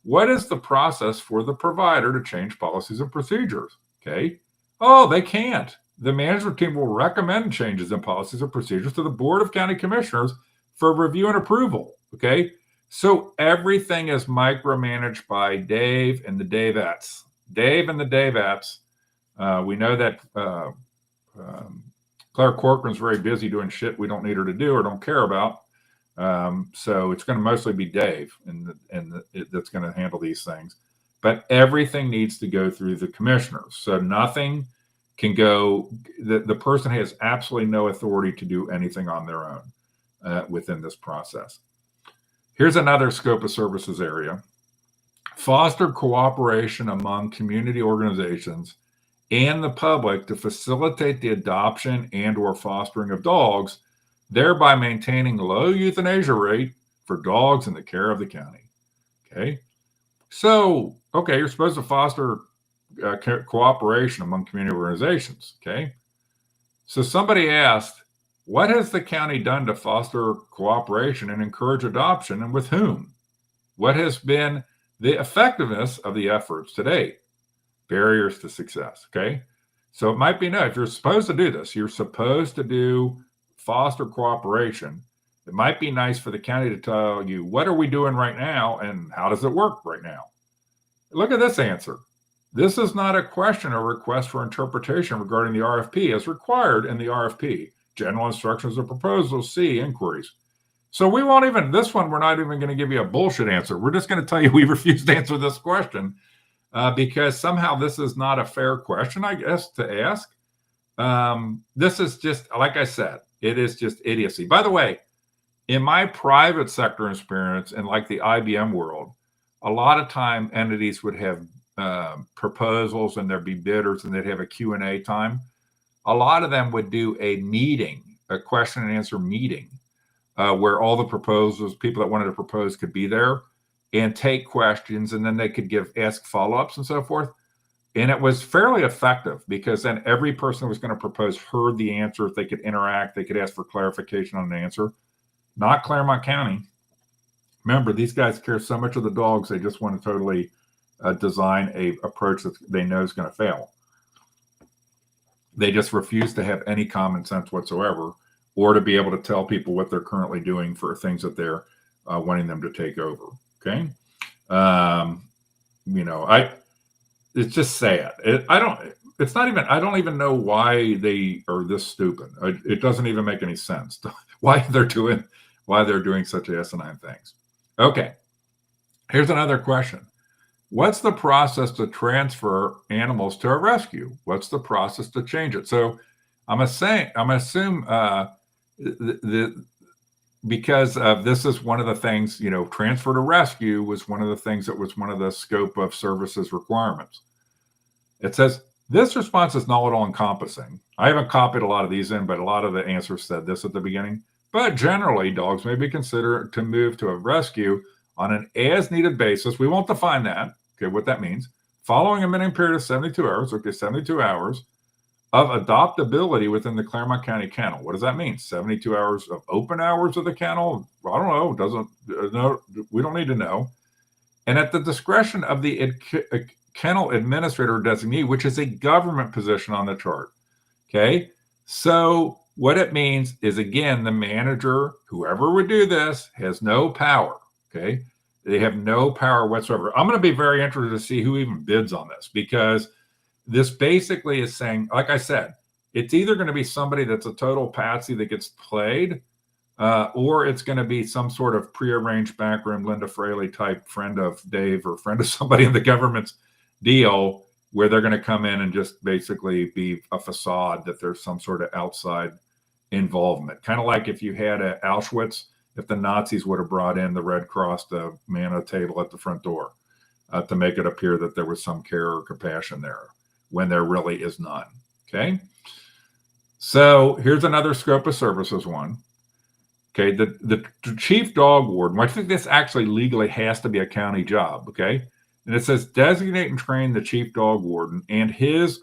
What is the process for the provider to change policies and procedures? Okay. Oh, they can't. The management team will recommend changes in policies and procedures to the Board of County Commissioners for review and approval. Okay. So everything is micromanaged by Dave and the Davettes. Dave and the Davettes. We know that Claire Corcoran's very busy doing shit we don't need her to do or don't care about. So it's going to mostly be Dave that's going to handle these things. But everything needs to go through the commissioners. So nothing can go, the person has absolutely no authority to do anything on their own within this process. Here's another scope of services area. Foster cooperation among community organizations and the public to facilitate the adoption and or fostering of dogs, thereby maintaining a low euthanasia rate for dogs in the care of the county. Okay. So, okay, you're supposed to foster cooperation among community organizations, okay? So somebody asked, what has the county done to foster cooperation and encourage adoption, and with whom? What has been the effectiveness of the efforts to date? Barriers to success, okay? So it might be no, if you're supposed to do this, you're supposed to do foster cooperation. It might be nice for the county to tell you, what are we doing right now and how does it work right now? Look at this answer. This is not a question or request for interpretation regarding the RFP as required in the RFP. General instructions or proposals, C, inquiries. So we won't even, this one, we're not even going to give you a bullshit answer. We're just going to tell you we refuse to answer this question because somehow this is not a fair question, I guess, to ask. This is just, like I said, it is just idiocy. By the way, in my private sector experience in like the IBM world, a lot of time entities would have proposals and there'd be bidders and they'd have a Q&A time. A lot of them would do a meeting, a question and answer meeting, where all the proposals, people that wanted to propose could be there and take questions, and then they could ask follow-ups and so forth. And it was fairly effective because then every person who was going to propose heard the answer. If they could interact, they could ask for clarification on an answer. Not Clermont County. Remember, these guys care so much of the dogs, they just want to totally design a approach that they know is going to fail. They just refuse to have any common sense whatsoever, or to be able to tell people what they're currently doing for things that they're wanting them to take over. Okay, it's just sad. I don't even know why they are this stupid. It doesn't even make any sense why they're doing such asinine things. Okay, here's another question. What's the process to transfer animals to a rescue? What's the process to change it? So I'm assume because this is one of the things, transfer to rescue was one of the things that was one of the scope of services requirements. It says this response is not all encompassing. I haven't copied a lot of these in, but a lot of the answers said this at the beginning. But generally, dogs may be considered to move to a rescue on an as-needed basis. We won't define that. Okay, what that means. Following a minimum period of 72 hours, 72 hours of adoptability within the Clermont County Kennel. What does that mean? 72 hours of open hours of the kennel? I don't know. We don't need to know. And at the discretion of the kennel administrator designee, which is a government position on the chart. Okay, so what it means is, again, the manager, whoever would do this, has no power. Okay, they have no power whatsoever. I'm going to be very interested to see who even bids on this, because this basically is saying, like I said, it's either going to be somebody that's a total patsy that gets played, or it's going to be some sort of prearranged backroom Linda Fraley type friend of Dave or friend of somebody in the government's deal, where they're going to come in and just basically be a facade that there's some sort of outside involvement. Kind of like if you had at Auschwitz, if the Nazis would have brought in the Red Cross to man a table at the front door to make it appear that there was some care or compassion there, when there really is none. Okay. So here's another scope of services one. Okay. The chief dog warden, I think this actually legally has to be a county job. Okay. And it says designate and train the chief dog warden and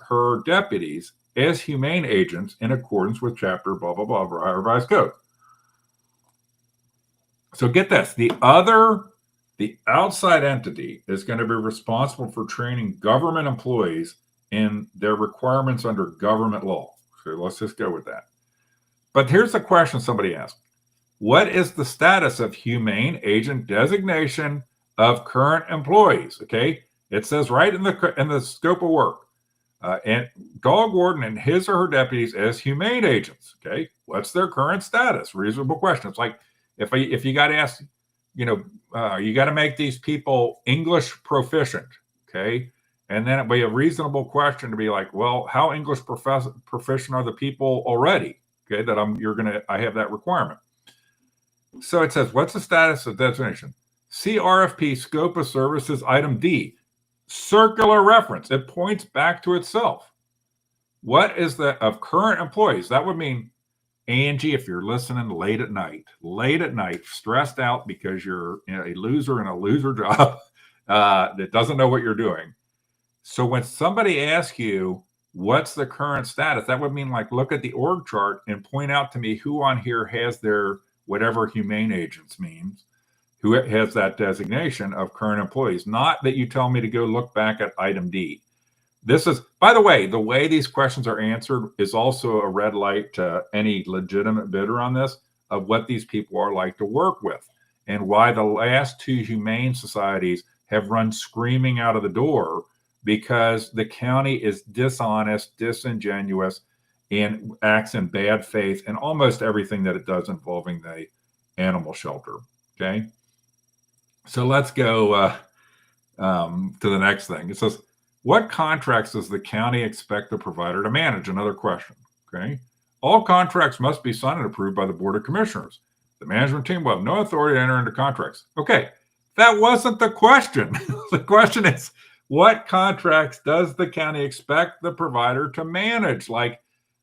her deputies as humane agents in accordance with chapter blah, blah, blah, revised code. So get this, the outside entity is going to be responsible for training government employees in their requirements under government law. So let's just go with that. But here's the question somebody asked. What is the status of humane agent designation of current employees? Okay, it says right in the scope of work, and dog warden and his or her deputies as humane agents. Okay, what's their current status? Reasonable question. It's like if you got to ask, you got to make these people English proficient. Okay, and then it'd be a reasonable question to be like, well, how English proficient are the people already? Okay, that I have that requirement. So it says, what's the status of designation? See RFP scope of services item D, circular reference. It points back to itself. What is the of current employees? That would mean, Angie, if you're listening late at night, stressed out because you're a loser in a loser job that doesn't know what you're doing. So when somebody asks you, what's the current status? That would mean, like, look at the org chart and point out to me who on here has their whatever humane agents means, who has that designation of current employees. Not that you tell me to go look back at item D. This is, by the way these questions are answered is also a red light to any legitimate bidder on this of what these people are like to work with and why the last two humane societies have run screaming out of the door because the county is dishonest, disingenuous, and acts in bad faith in almost everything that it does involving the animal shelter. Okay. So let's go to the next thing. It says, what contracts does the county expect the provider to manage? Another question. Okay. All contracts must be signed and approved by the Board of Commissioners. The management team will have no authority to enter into contracts. Okay. That wasn't the question. The question is, what contracts does the county expect the provider to manage? Like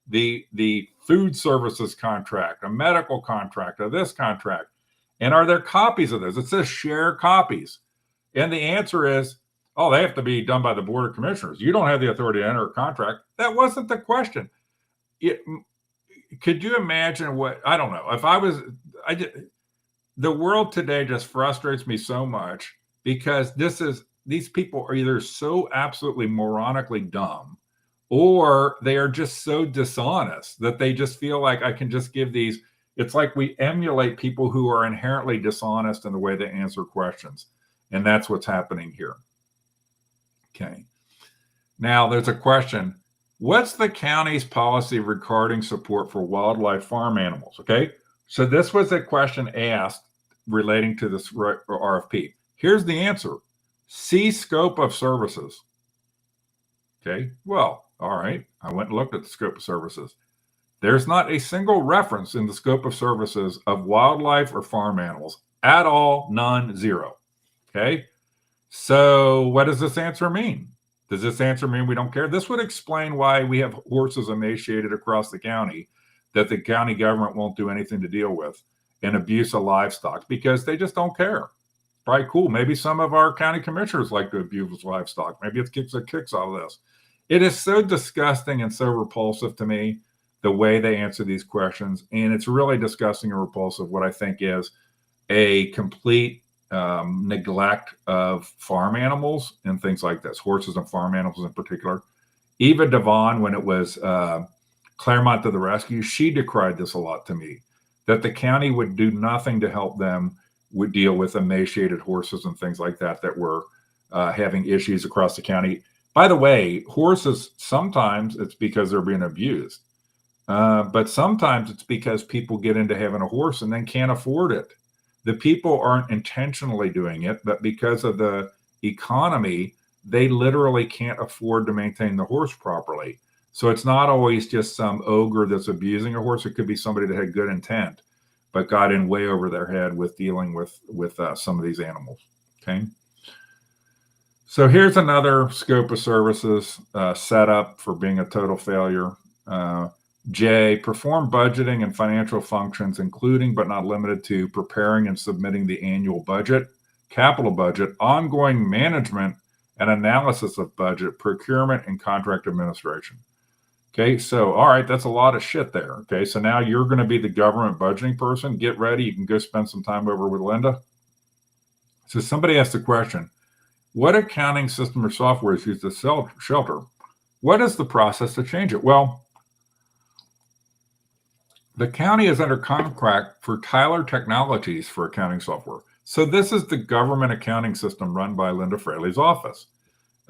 the food services contract, a medical contract, or this contract. And are there copies of those? It says share copies. And the answer is, oh, they have to be done by the Board of Commissioners. You don't have the authority to enter a contract. That wasn't the question. Could you imagine what, I don't know, if the world today just frustrates me so much because these people are either so absolutely moronically dumb or they are just so dishonest that they just feel like I can just give these. It's like we emulate people who are inherently dishonest in the way they answer questions. And that's what's happening here. Okay. Now there's a question. What's the county's policy regarding support for wildlife farm animals? Okay. So this was a question asked relating to this RFP. Here's the answer. See scope of services. Okay. Well, all right. I went and looked at the scope of services. There's not a single reference in the scope of services of wildlife or farm animals at all. None, zero. Okay. So what does this answer mean? Does this answer mean we don't care? This would explain why we have horses emaciated across the county that the county government won't do anything to deal with, and abuse of livestock because they just don't care. Probably cool. Maybe some of our county commissioners like to abuse livestock. Maybe it kicks out of this. It is so disgusting and so repulsive to me, the way they answer these questions. And it's really disgusting and repulsive what I think is a complete neglect of farm animals and things like this, horses and farm animals in particular. Eva Devon, when it was Clermont to the rescue, she decried this a lot to me, that the county would do nothing to help them would deal with emaciated horses and things like that that were having issues across the county. By the way, horses, sometimes it's because they're being abused, but sometimes it's because people get into having a horse and then can't afford it. The people aren't intentionally doing it, but because of the economy, they literally can't afford to maintain the horse properly. So it's not always just some ogre that's abusing a horse. It could be somebody that had good intent, but got in way over their head with dealing with some of these animals. Okay. So here's another scope of services set up for being a total failure. J, perform budgeting and financial functions, including but not limited to preparing and submitting the annual budget, capital budget, ongoing management and analysis of budget, procurement, and contract administration. Okay, so all right, that's a lot of shit there. Okay, so now you're going to be the government budgeting person. Get ready. You can go spend some time over with Linda. So somebody asked the question, what accounting system or software is used to sell shelter? What is the process to change it? Well, the county is under contract for Tyler Technologies for accounting software. So this is the government accounting system run by Linda Fraley's office.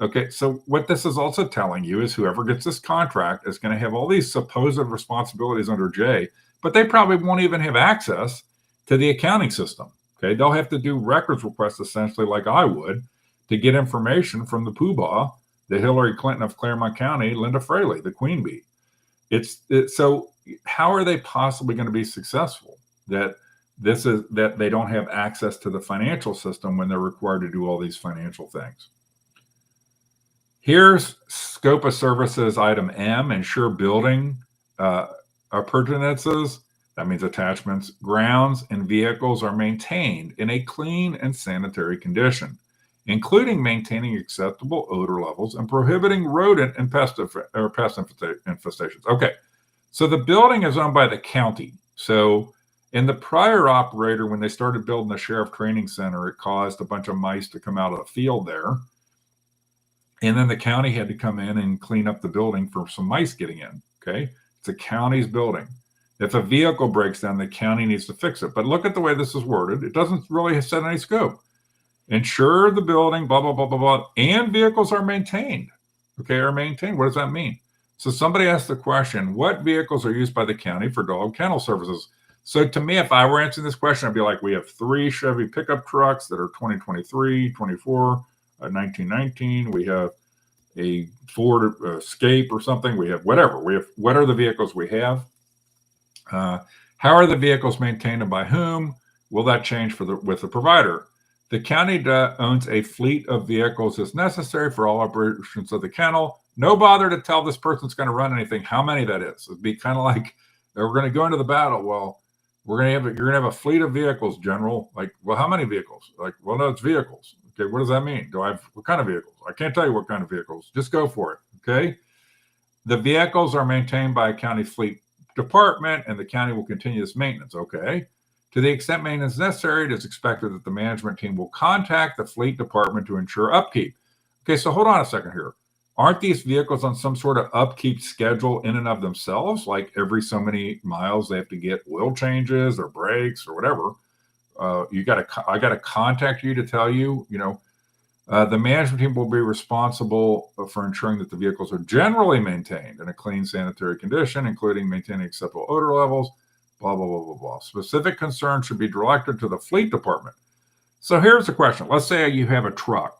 Okay, so what this is also telling you is whoever gets this contract is going to have all these supposed responsibilities under J, but they probably won't even have access to the accounting system. Okay, they'll have to do records requests essentially like I would to get information from the poobah, the Hillary Clinton of Clermont County, Linda Fraley, the queen bee. So how are they possibly going to be successful that they don't have access to the financial system when they're required to do all these financial things? Here's scope of services item M, ensure building appurtenances, that means attachments, grounds, and vehicles are maintained in a clean and sanitary condition, including maintaining acceptable odor levels and prohibiting rodent and pest infestations. Okay, so the building is owned by the county. So in the prior operator, when they started building the sheriff training center, it caused a bunch of mice to come out of the field there. And then the county had to come in and clean up the building for some mice getting in. Okay. It's the county's building. If a vehicle breaks down, the county needs to fix it. But look at the way this is worded. It doesn't really set any scope. Ensure the building, blah, blah, blah, blah, blah, and vehicles are maintained. Okay, are maintained. What does that mean? So somebody asked the question, what vehicles are used by the county for dog kennel services? So to me, if I were answering this question, I'd be like, we have 3 Chevy pickup trucks that are 2023, 24, 1919. We have a Ford Escape or something. We have whatever. We have, what are the vehicles we have? How are the vehicles maintained and by whom? Will that change with the provider? The county owns a fleet of vehicles as necessary for all operations of the kennel. No bother to tell this person's going to run anything, how many that is. It'd be kind of like, we're going to go into the battle. Well, you're going to have a fleet of vehicles, General. Like, well, how many vehicles? Like, well, no, it's vehicles. Okay, what does that mean? What kind of vehicles? I can't tell you what kind of vehicles. Just go for it. Okay. The vehicles are maintained by a county fleet department, and the county will continue this maintenance. Okay. To the extent maintenance is necessary, it is expected that the management team will contact the fleet department to ensure upkeep. Okay, so hold on a second here. Aren't these vehicles on some sort of upkeep schedule in and of themselves? Like every so many miles, they have to get oil changes or brakes or whatever. I got to contact you to tell you, the management team will be responsible for ensuring that the vehicles are generally maintained in a clean sanitary condition, including maintaining acceptable odor levels, blah, blah, blah, blah, blah. Specific concerns should be directed to the fleet department. So here's the question. Let's say you have a truck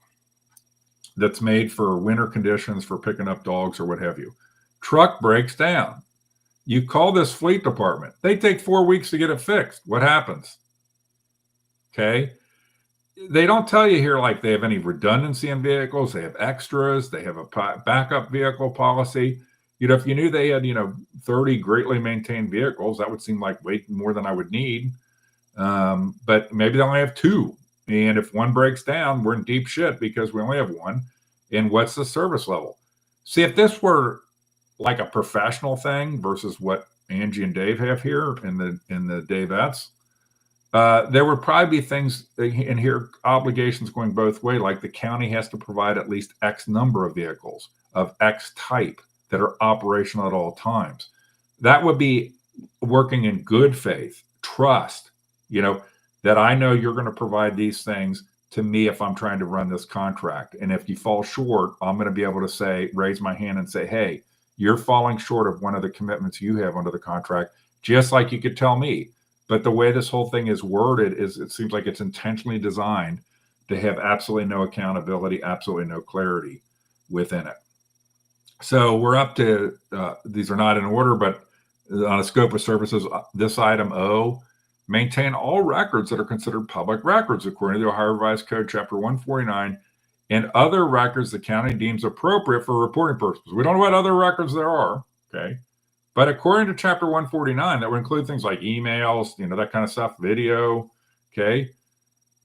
that's made for winter conditions for picking up dogs or what have you. Truck breaks down. You call this fleet department. They take 4 weeks to get it fixed. What happens? Okay. They don't tell you here like they have any redundancy in vehicles. They have extras. They have a backup vehicle policy. If you knew they had, 30 greatly maintained vehicles, that would seem like way more than I would need. But maybe they only have 2. And if one breaks down, we're in deep shit because we only have 1. And what's the service level? See, if this were like a professional thing versus what Angie and Dave have here in the Davettes, there would probably be things in here, obligations going both ways, like the county has to provide at least X number of vehicles of X type that are operational at all times. That would be working in good faith, trust, that I know you're going to provide these things to me if I'm trying to run this contract. And if you fall short, I'm going to be able to raise my hand and say, hey, you're falling short of one of the commitments you have under the contract, just like you could tell me. But the way this whole thing is worded it seems like it's intentionally designed to have absolutely no accountability, absolutely no clarity within it. So we're up to, these are not in order, but on a scope of services, this item O, maintain all records that are considered public records according to the Ohio Revised Code, Chapter 149, and other records the county deems appropriate for reporting purposes. We don't know what other records there are, okay? But according to Chapter 149, that would include things like emails, that kind of stuff, video, okay?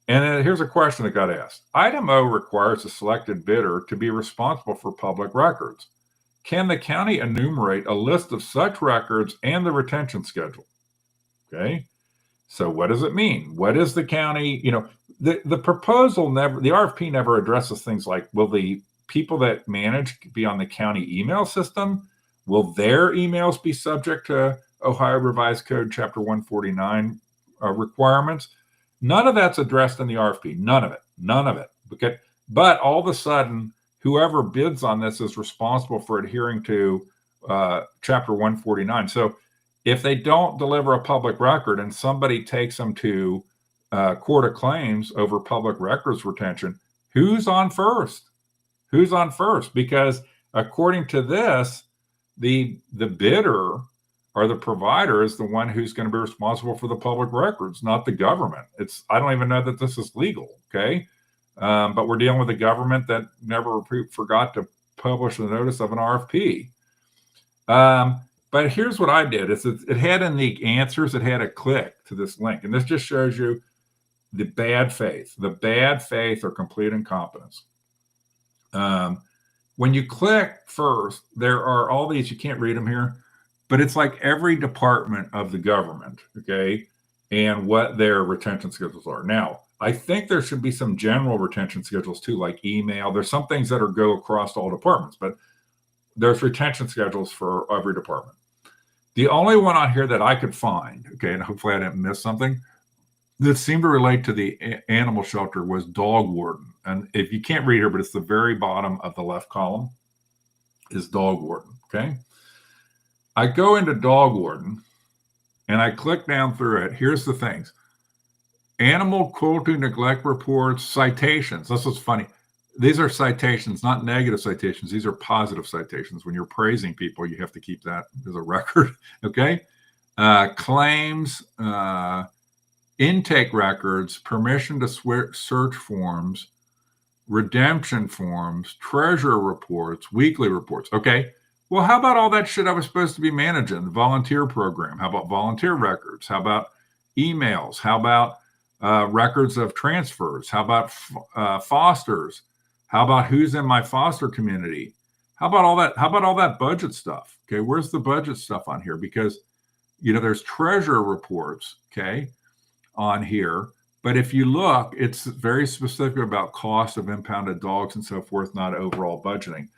And then here's a question that got asked. Item O requires a selected bidder to be responsible for public records. Can the county enumerate a list of such records and the retention schedule? Okay. So what does it mean? What is the county, the proposal the RFP never addresses things like, will the people that manage be on the county email system? Will their emails be subject to Ohio Revised Code Chapter 149 requirements? None of that's addressed in the RFP. None of it. Okay. But all of a sudden, whoever bids on this is responsible for adhering to Chapter 149. So if they don't deliver a public record and somebody takes them to court of claims over public records retention, who's on first? Because according to this, the bidder or the provider is the one who's going to be responsible for the public records, not the government. I don't even know that this is legal, okay? But we're dealing with a government that never forgot to publish the notice of an RFP. But here's what I did. It had in the answers, it had a click to this link. And this just shows you the bad faith or complete incompetence. When you click first, there are all these, you can't read them here, but it's like every department of the government, okay, and what their retention schedules are. Now, I think there should be some general retention schedules too, like email. There's some things that go across all departments, but there's retention schedules for every department. The only one on here that I could find, okay, and hopefully I didn't miss something, that seemed to relate to the animal shelter was dog warden. And if you can't read here, but it's the very bottom of the left column is dog warden, okay? I go into dog warden and I click down through it. Here's the things. Animal cruelty neglect reports, citations. This is funny. These are citations, not negative citations. These are positive citations. When you're praising people, you have to keep that as a record, okay? Claims, intake records, permission to search forms, redemption forms, treasurer reports, weekly reports. Okay, well, how about all that shit I was supposed to be managing? The volunteer program. How about volunteer records? How about emails? How about records of transfers? How about fosters? How about who's in my foster community? How about all that? How about all that budget stuff? Okay, where's the budget stuff on here? Because, you know, there's treasurer reports, okay, on here. But if you look, it's very specific about cost of impounded dogs and so forth, not overall budgeting.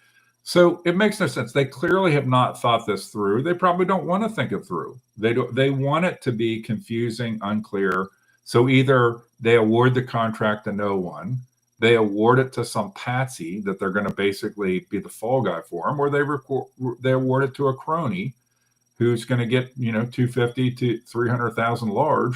So it makes no sense. They clearly have not thought this through. They probably don't want to think it through. They want it to be confusing, unclear. So either they award the contract to no one, they award it to some patsy that they're going to basically be the fall guy for them, or they award it to a crony who's going to get, you know, 250 to 300,000 large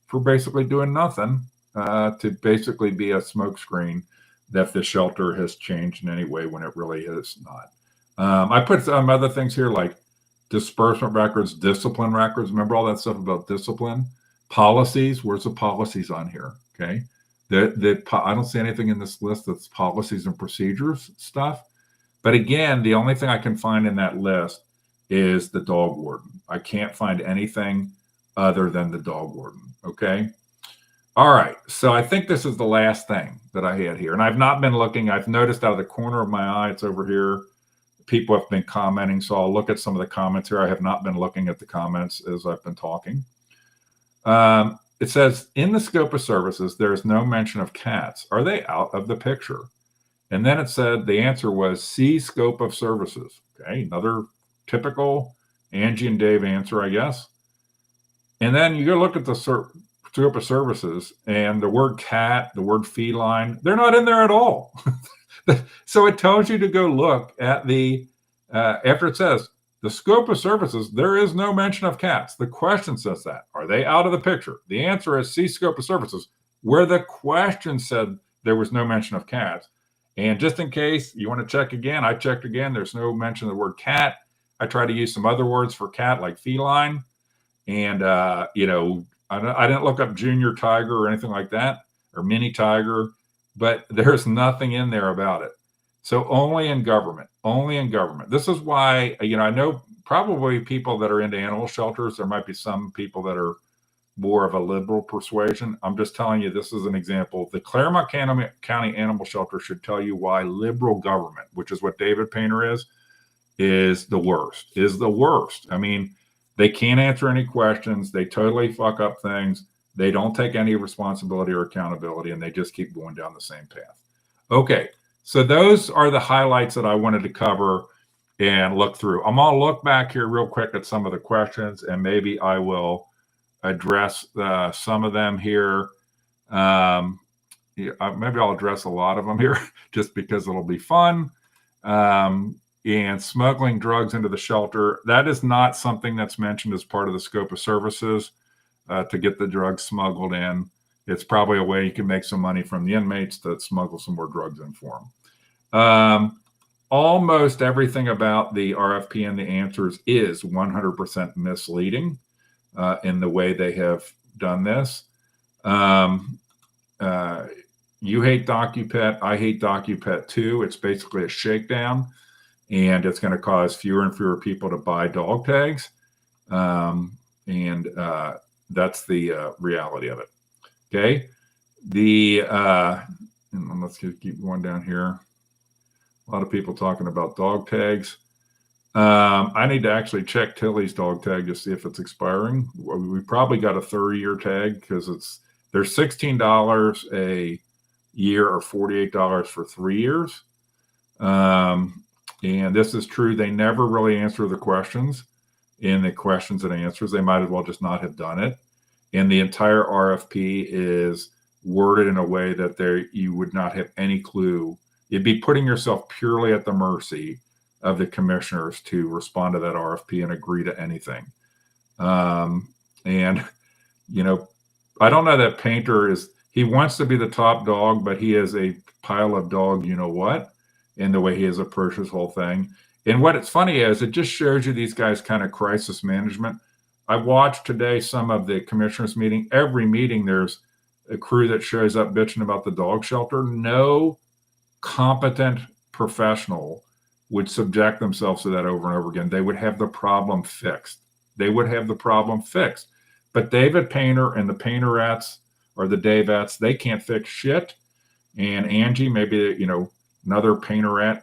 for basically doing nothing, to basically be a smokescreen that the shelter has changed in any way when it really is not. I put some other things here like disbursement records, discipline records. Remember all that stuff about discipline? Policies. Where's the policies on here? Okay. I don't see anything in this list that's policies and procedures stuff. But again, the only thing I can find in that list is the dog warden. I can't find anything other than the dog warden. Okay. All right. So I think this is the last thing that I had here. And I've not been looking. I've noticed out of the corner of my eye, it's over here. People have been commenting. So I'll look at some of the comments here. I have not been looking at the comments as I've been talking. It says, in the scope of services, there is no mention of cats. Are they out of the picture? And then it said, the answer was see scope of services. Okay. Another typical Angie and Dave answer, I guess. And then you go look at the scope of services and the word cat, the word feline, they're not in there at all. So it tells you to go look at the, after it says the scope of services, there is no mention of cats. The question says that. Are they out of the picture? The answer is see scope of services, where the question said there was no mention of cats. And just in case you want to check again, I checked again. There's no mention of the word cat. I tried to use some other words for cat like feline. And, you know, I didn't look up junior tiger or anything like that, or mini tiger, but there's nothing in there about it. So only in government, only in government. This is why, you know, I know probably people that are into animal shelters, there might be some people that are more of a liberal persuasion. I'm just telling you, this is an example. The Clermont County Animal Shelter should tell you why liberal government, which is what David Painter is the worst. I mean, they can't answer any questions. They totally fuck up things. They don't take any responsibility or accountability, and they just keep going down the same path. Okay, so those are the highlights that I wanted to cover and look through. I'm going to look back here real quick at some of the questions, and maybe I will address some of them here. Maybe I'll address a lot of them here just because it'll be fun. And smuggling drugs into the shelter, that is not something that's mentioned as part of the scope of services to get the drugs smuggled in. It's probably a way you can make some money from the inmates to smuggle some more drugs in for them. Almost everything about the RFP and the answers is 100% misleading in the way they have done this. You hate DocuPet. I hate DocuPet too. It's basically a shakedown. And it's going to cause fewer and fewer people to buy dog tags. And that's the reality of it. Okay. Let's keep going down here. A lot of people talking about dog tags. I need to actually check Tilly's dog tag to see if it's expiring. We probably got a 30-year tag because They're $16 a year or $48 for 3 years. And this is true. They never really answer the questions in the questions and answers. They might as well just not have done it. And the entire RFP is worded in a way that you would not have any clue. You'd be putting yourself purely at the mercy of the commissioners to respond to that RFP and agree to anything. And, you know, I don't know that Painter he wants to be the top dog, but he is a pile of dog, you know what, in the way he has approached this whole thing. And what it's funny is it just shows you these guys kind of crisis management. I watched today some of the commissioners meeting. Every meeting, there's a crew that shows up bitching about the dog shelter. No competent professional would subject themselves to that over and over again. They would have the problem fixed. But David Painter and the Painterettes or the Davettes, they can't fix shit. And Angie, maybe, you know, another Painterette,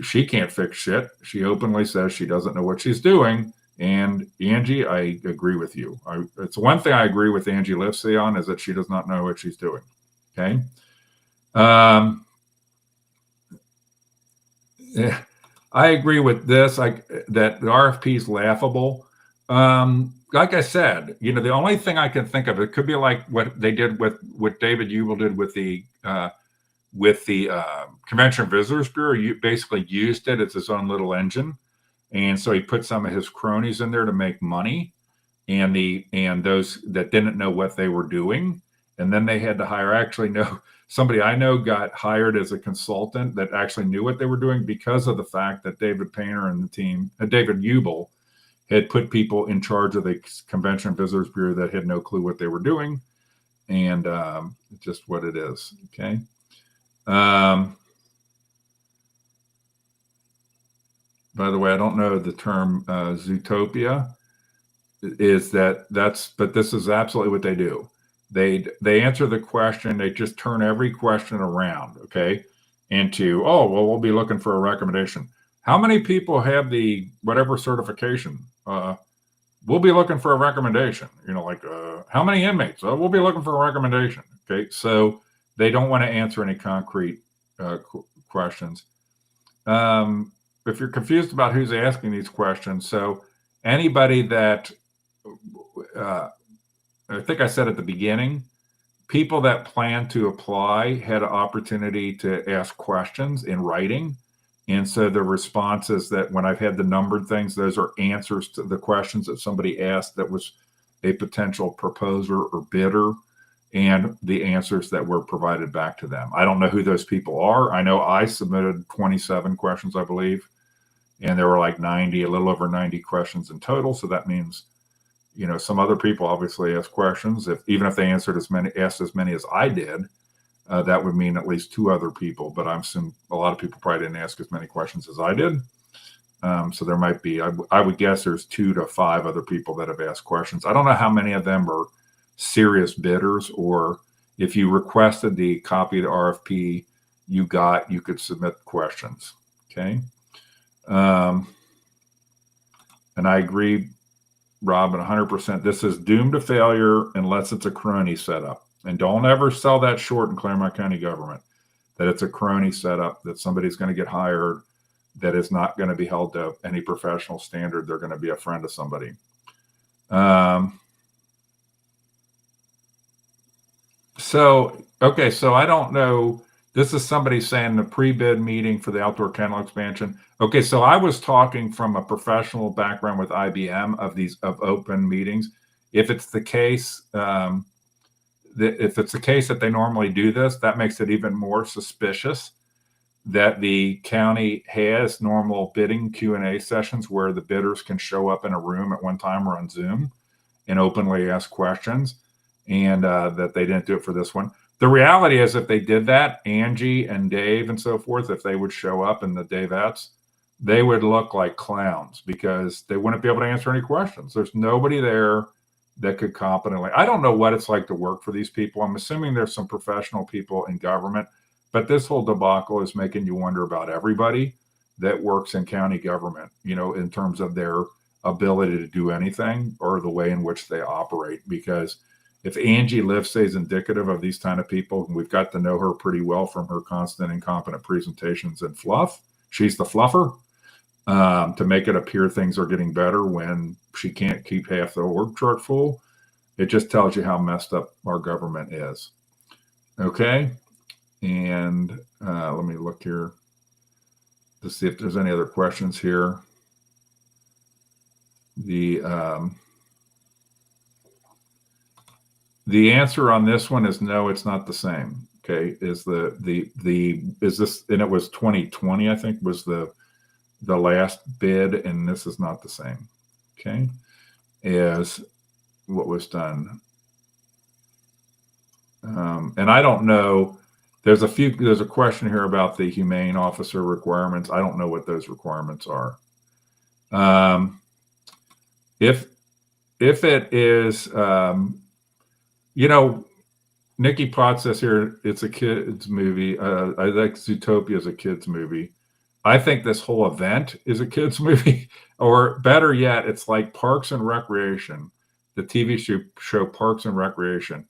she can't fix shit. She openly says she doesn't know what she's doing. And Angie, I agree with you. It's one thing I agree with Angie Livesey on is that she does not know what she's doing. Okay. Yeah, I agree with this. That the RFP is laughable. Like I said, you know, the only thing I can think of, it could be like what they did with what David Ubel did with the Convention and Visitors Bureau. You basically used it as his own little engine. And so he put some of his cronies in there to make money, and those that didn't know what they were doing. And then they had to hire, somebody I know got hired as a consultant that actually knew what they were doing because of the fact that David Painter and the team, David Ubel, had put people in charge of the Convention and Visitors Bureau that had no clue what they were doing. And just what it is. Okay. By the way, I don't know the term Zootopia but this is absolutely what they do. They answer the question. They just turn every question around, okay, into, oh, well, we'll be looking for a recommendation. How many people have the whatever certification? We'll be looking for a recommendation. You know, like how many inmates? We'll be looking for a recommendation. Okay, so they don't want to answer any concrete questions. If you're confused about who's asking these questions, so anybody that I think I said at the beginning, people that plan to apply had an opportunity to ask questions in writing. And so the responses that when I've had the numbered things, those are answers to the questions that somebody asked that was a potential proposer or bidder, and the answers that were provided back to them. I don't know who those people are. I know I submitted 27 questions, I believe, and there were like 90, a little over 90 questions in total. So that means, you know, some other people obviously asked questions. Even if they asked as many as I did, that would mean at least 2 other people. But I'm assuming a lot of people probably didn't ask as many questions as I did. So there might be, I would guess there's 2 to 5 other people that have asked questions. I don't know how many of them are serious bidders, or if you requested the copy of the RFP you could submit questions. Okay. And I agree, Robin, 100%. This is doomed to failure unless it's a crony setup. And don't ever sell that short in Clermont County government, that it's a crony setup, that somebody's going to get hired that is not going to be held to any professional standard. They're going to be a friend of somebody. So I don't know. This is somebody saying the pre-bid meeting for the outdoor kennel expansion. Okay, so I was talking from a professional background with IBM of open meetings. If it's the case, that they normally do this, that makes it even more suspicious that the county has normal bidding Q&A sessions where the bidders can show up in a room at one time or on Zoom and openly ask questions, and that they didn't do it for this one. The reality is, if they did that, Angie and Dave and so forth, if they would show up in the Davettes, they would look like clowns because they wouldn't be able to answer any questions. There's nobody there that could competently. I don't know what it's like to work for these people. I'm assuming there's some professional people in government, but this whole debacle is making you wonder about everybody that works in county government, you know, in terms of their ability to do anything or the way in which they operate, because If Angie Livesay is indicative of these kind of people, and we've got to know her pretty well from her constant incompetent presentations and fluff, she's the fluffer, to make it appear things are getting better when she can't keep half the org chart full. It just tells you how messed up our government is. Okay. And let me look here to see if there's any other questions here. The answer on this one is no, it's not the same. Okay. Is this, and it was 2020, I think, was the last bid, and this is not the same. Okay. As what was done. And I don't know, there's a question here about the humane officer requirements. I don't know what those requirements are. If it is, Nikki Potts says here, it's a kid's movie. I think Zootopia is a kid's movie. I think this whole event is a kid's movie, or better yet, it's like Parks and Recreation, the TV show Parks and Recreation,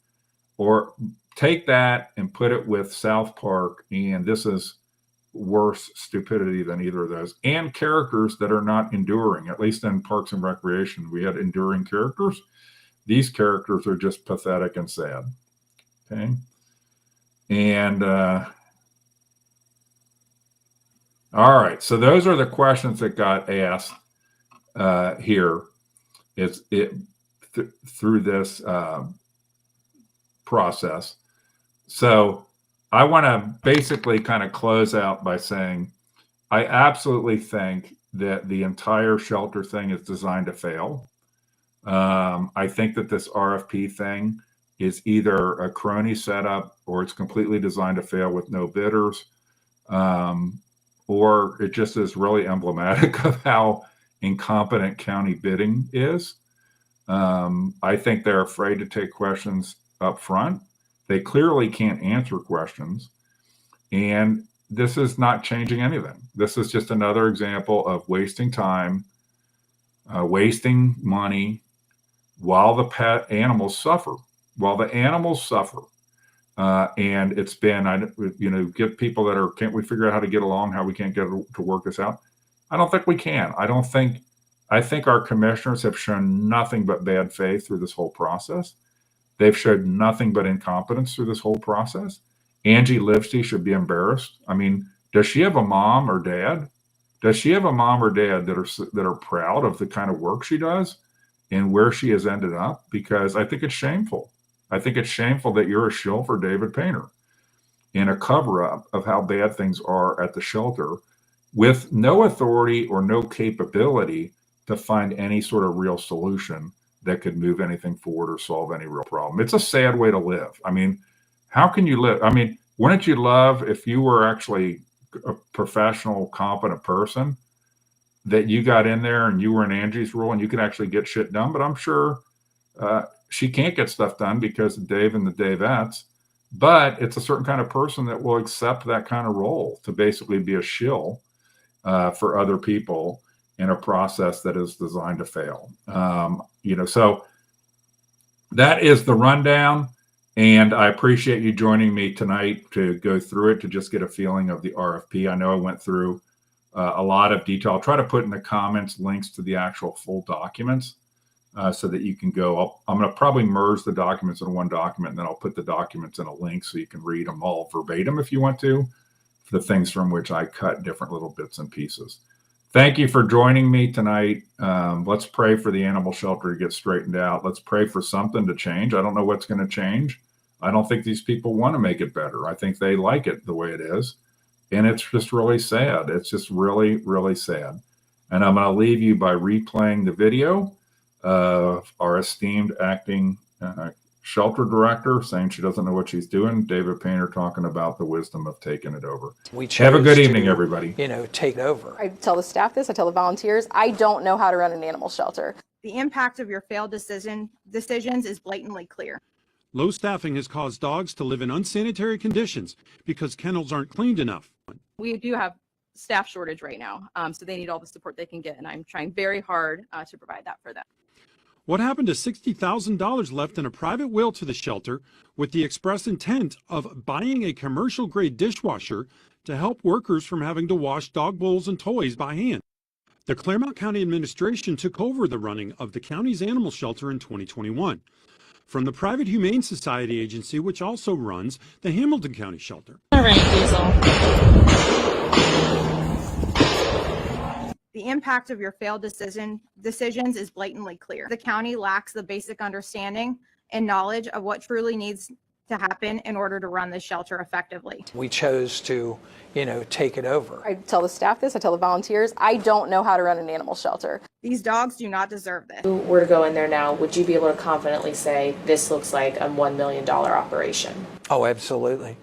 or take that and put it with South Park, and this is worse stupidity than either of those, and characters that are not enduring. At least in Parks and Recreation, we had enduring characters. These characters are just pathetic and sad. Okay. And all right, so those are the questions that got asked here. Through this process. So I want to basically kind of close out by saying I absolutely think that the entire shelter thing is designed to fail. I think that this RFP thing is either a crony setup, or it's completely designed to fail with no bidders, or it just is really emblematic of how incompetent county bidding is. I think they're afraid to take questions up front. They clearly can't answer questions. And this is not changing anything. This is just another example of wasting time, wasting money, while the pet animals suffer. While the animals suffer. And it's been, get people that are, can't we figure out how to get along, how we can't get to work this out? I don't think we can. I think our commissioners have shown nothing but bad faith through this whole process. They've showed nothing but incompetence through this whole process. Angie Livesay should be embarrassed. I mean, does she have a mom or dad? Does she have a mom or dad that are proud of the kind of work she does and where she has ended up? Because I think it's shameful. I think it's shameful that you're a shill for David Painter in a cover-up of how bad things are at the shelter, with no authority or no capability to find any sort of real solution that could move anything forward or solve any real problem. It's a sad way to live. I mean, how can you live? I mean, wouldn't you love if you were actually a professional, competent person, that you got in there and you were in Angie's role and you could actually get shit done? But I'm sure she can't get stuff done because of Dave and the Davettes. But it's a certain kind of person that will accept that kind of role, to basically be a shill for other people in a process that is designed to fail. So that is the rundown. And I appreciate you joining me tonight to go through it, to just get a feeling of the RFP. I know I went through a lot of detail. I'll try to put in the comments links to the actual full documents so that you can go. I'm going to probably merge the documents in one document, and then I'll put the documents in a link so you can read them all verbatim if you want to, for the things from which I cut different little bits and pieces. Thank you for joining me tonight. Let's pray for the animal shelter to get straightened out. Let's pray for something to change. I don't know what's going to change. I don't think these people want to make it better. I think they like it the way it is. And it's just really sad. It's just really, really sad. And I'm going to leave you by replaying the video of our esteemed acting shelter director saying she doesn't know what she's doing. David Painter talking about the wisdom of taking it over. Have a good evening, everybody. Take over. I tell the staff this, I tell the volunteers, I don't know how to run an animal shelter. The impact of your failed decisions is blatantly clear. Low staffing has caused dogs to live in unsanitary conditions because kennels aren't cleaned enough. We do have staff shortage right now, so they need all the support they can get, and I'm trying very hard to provide that for them. What happened to $60,000 left in a private will to the shelter with the express intent of buying a commercial grade dishwasher to help workers from having to wash dog bowls and toys by hand? The Clermont County Administration took over the running of the county's animal shelter in 2021 from the private Humane Society agency, which also runs the Hamilton County shelter. All right, Diesel. The impact of your failed decisions is blatantly clear. The county lacks the basic understanding and knowledge of what truly needs to happen in order to run this shelter effectively. We chose to, take it over. I tell the staff this, I tell the volunteers, I don't know how to run an animal shelter. These dogs do not deserve this. If you were to go in there now, would you be able to confidently say this looks like a $1 million operation? Oh, absolutely.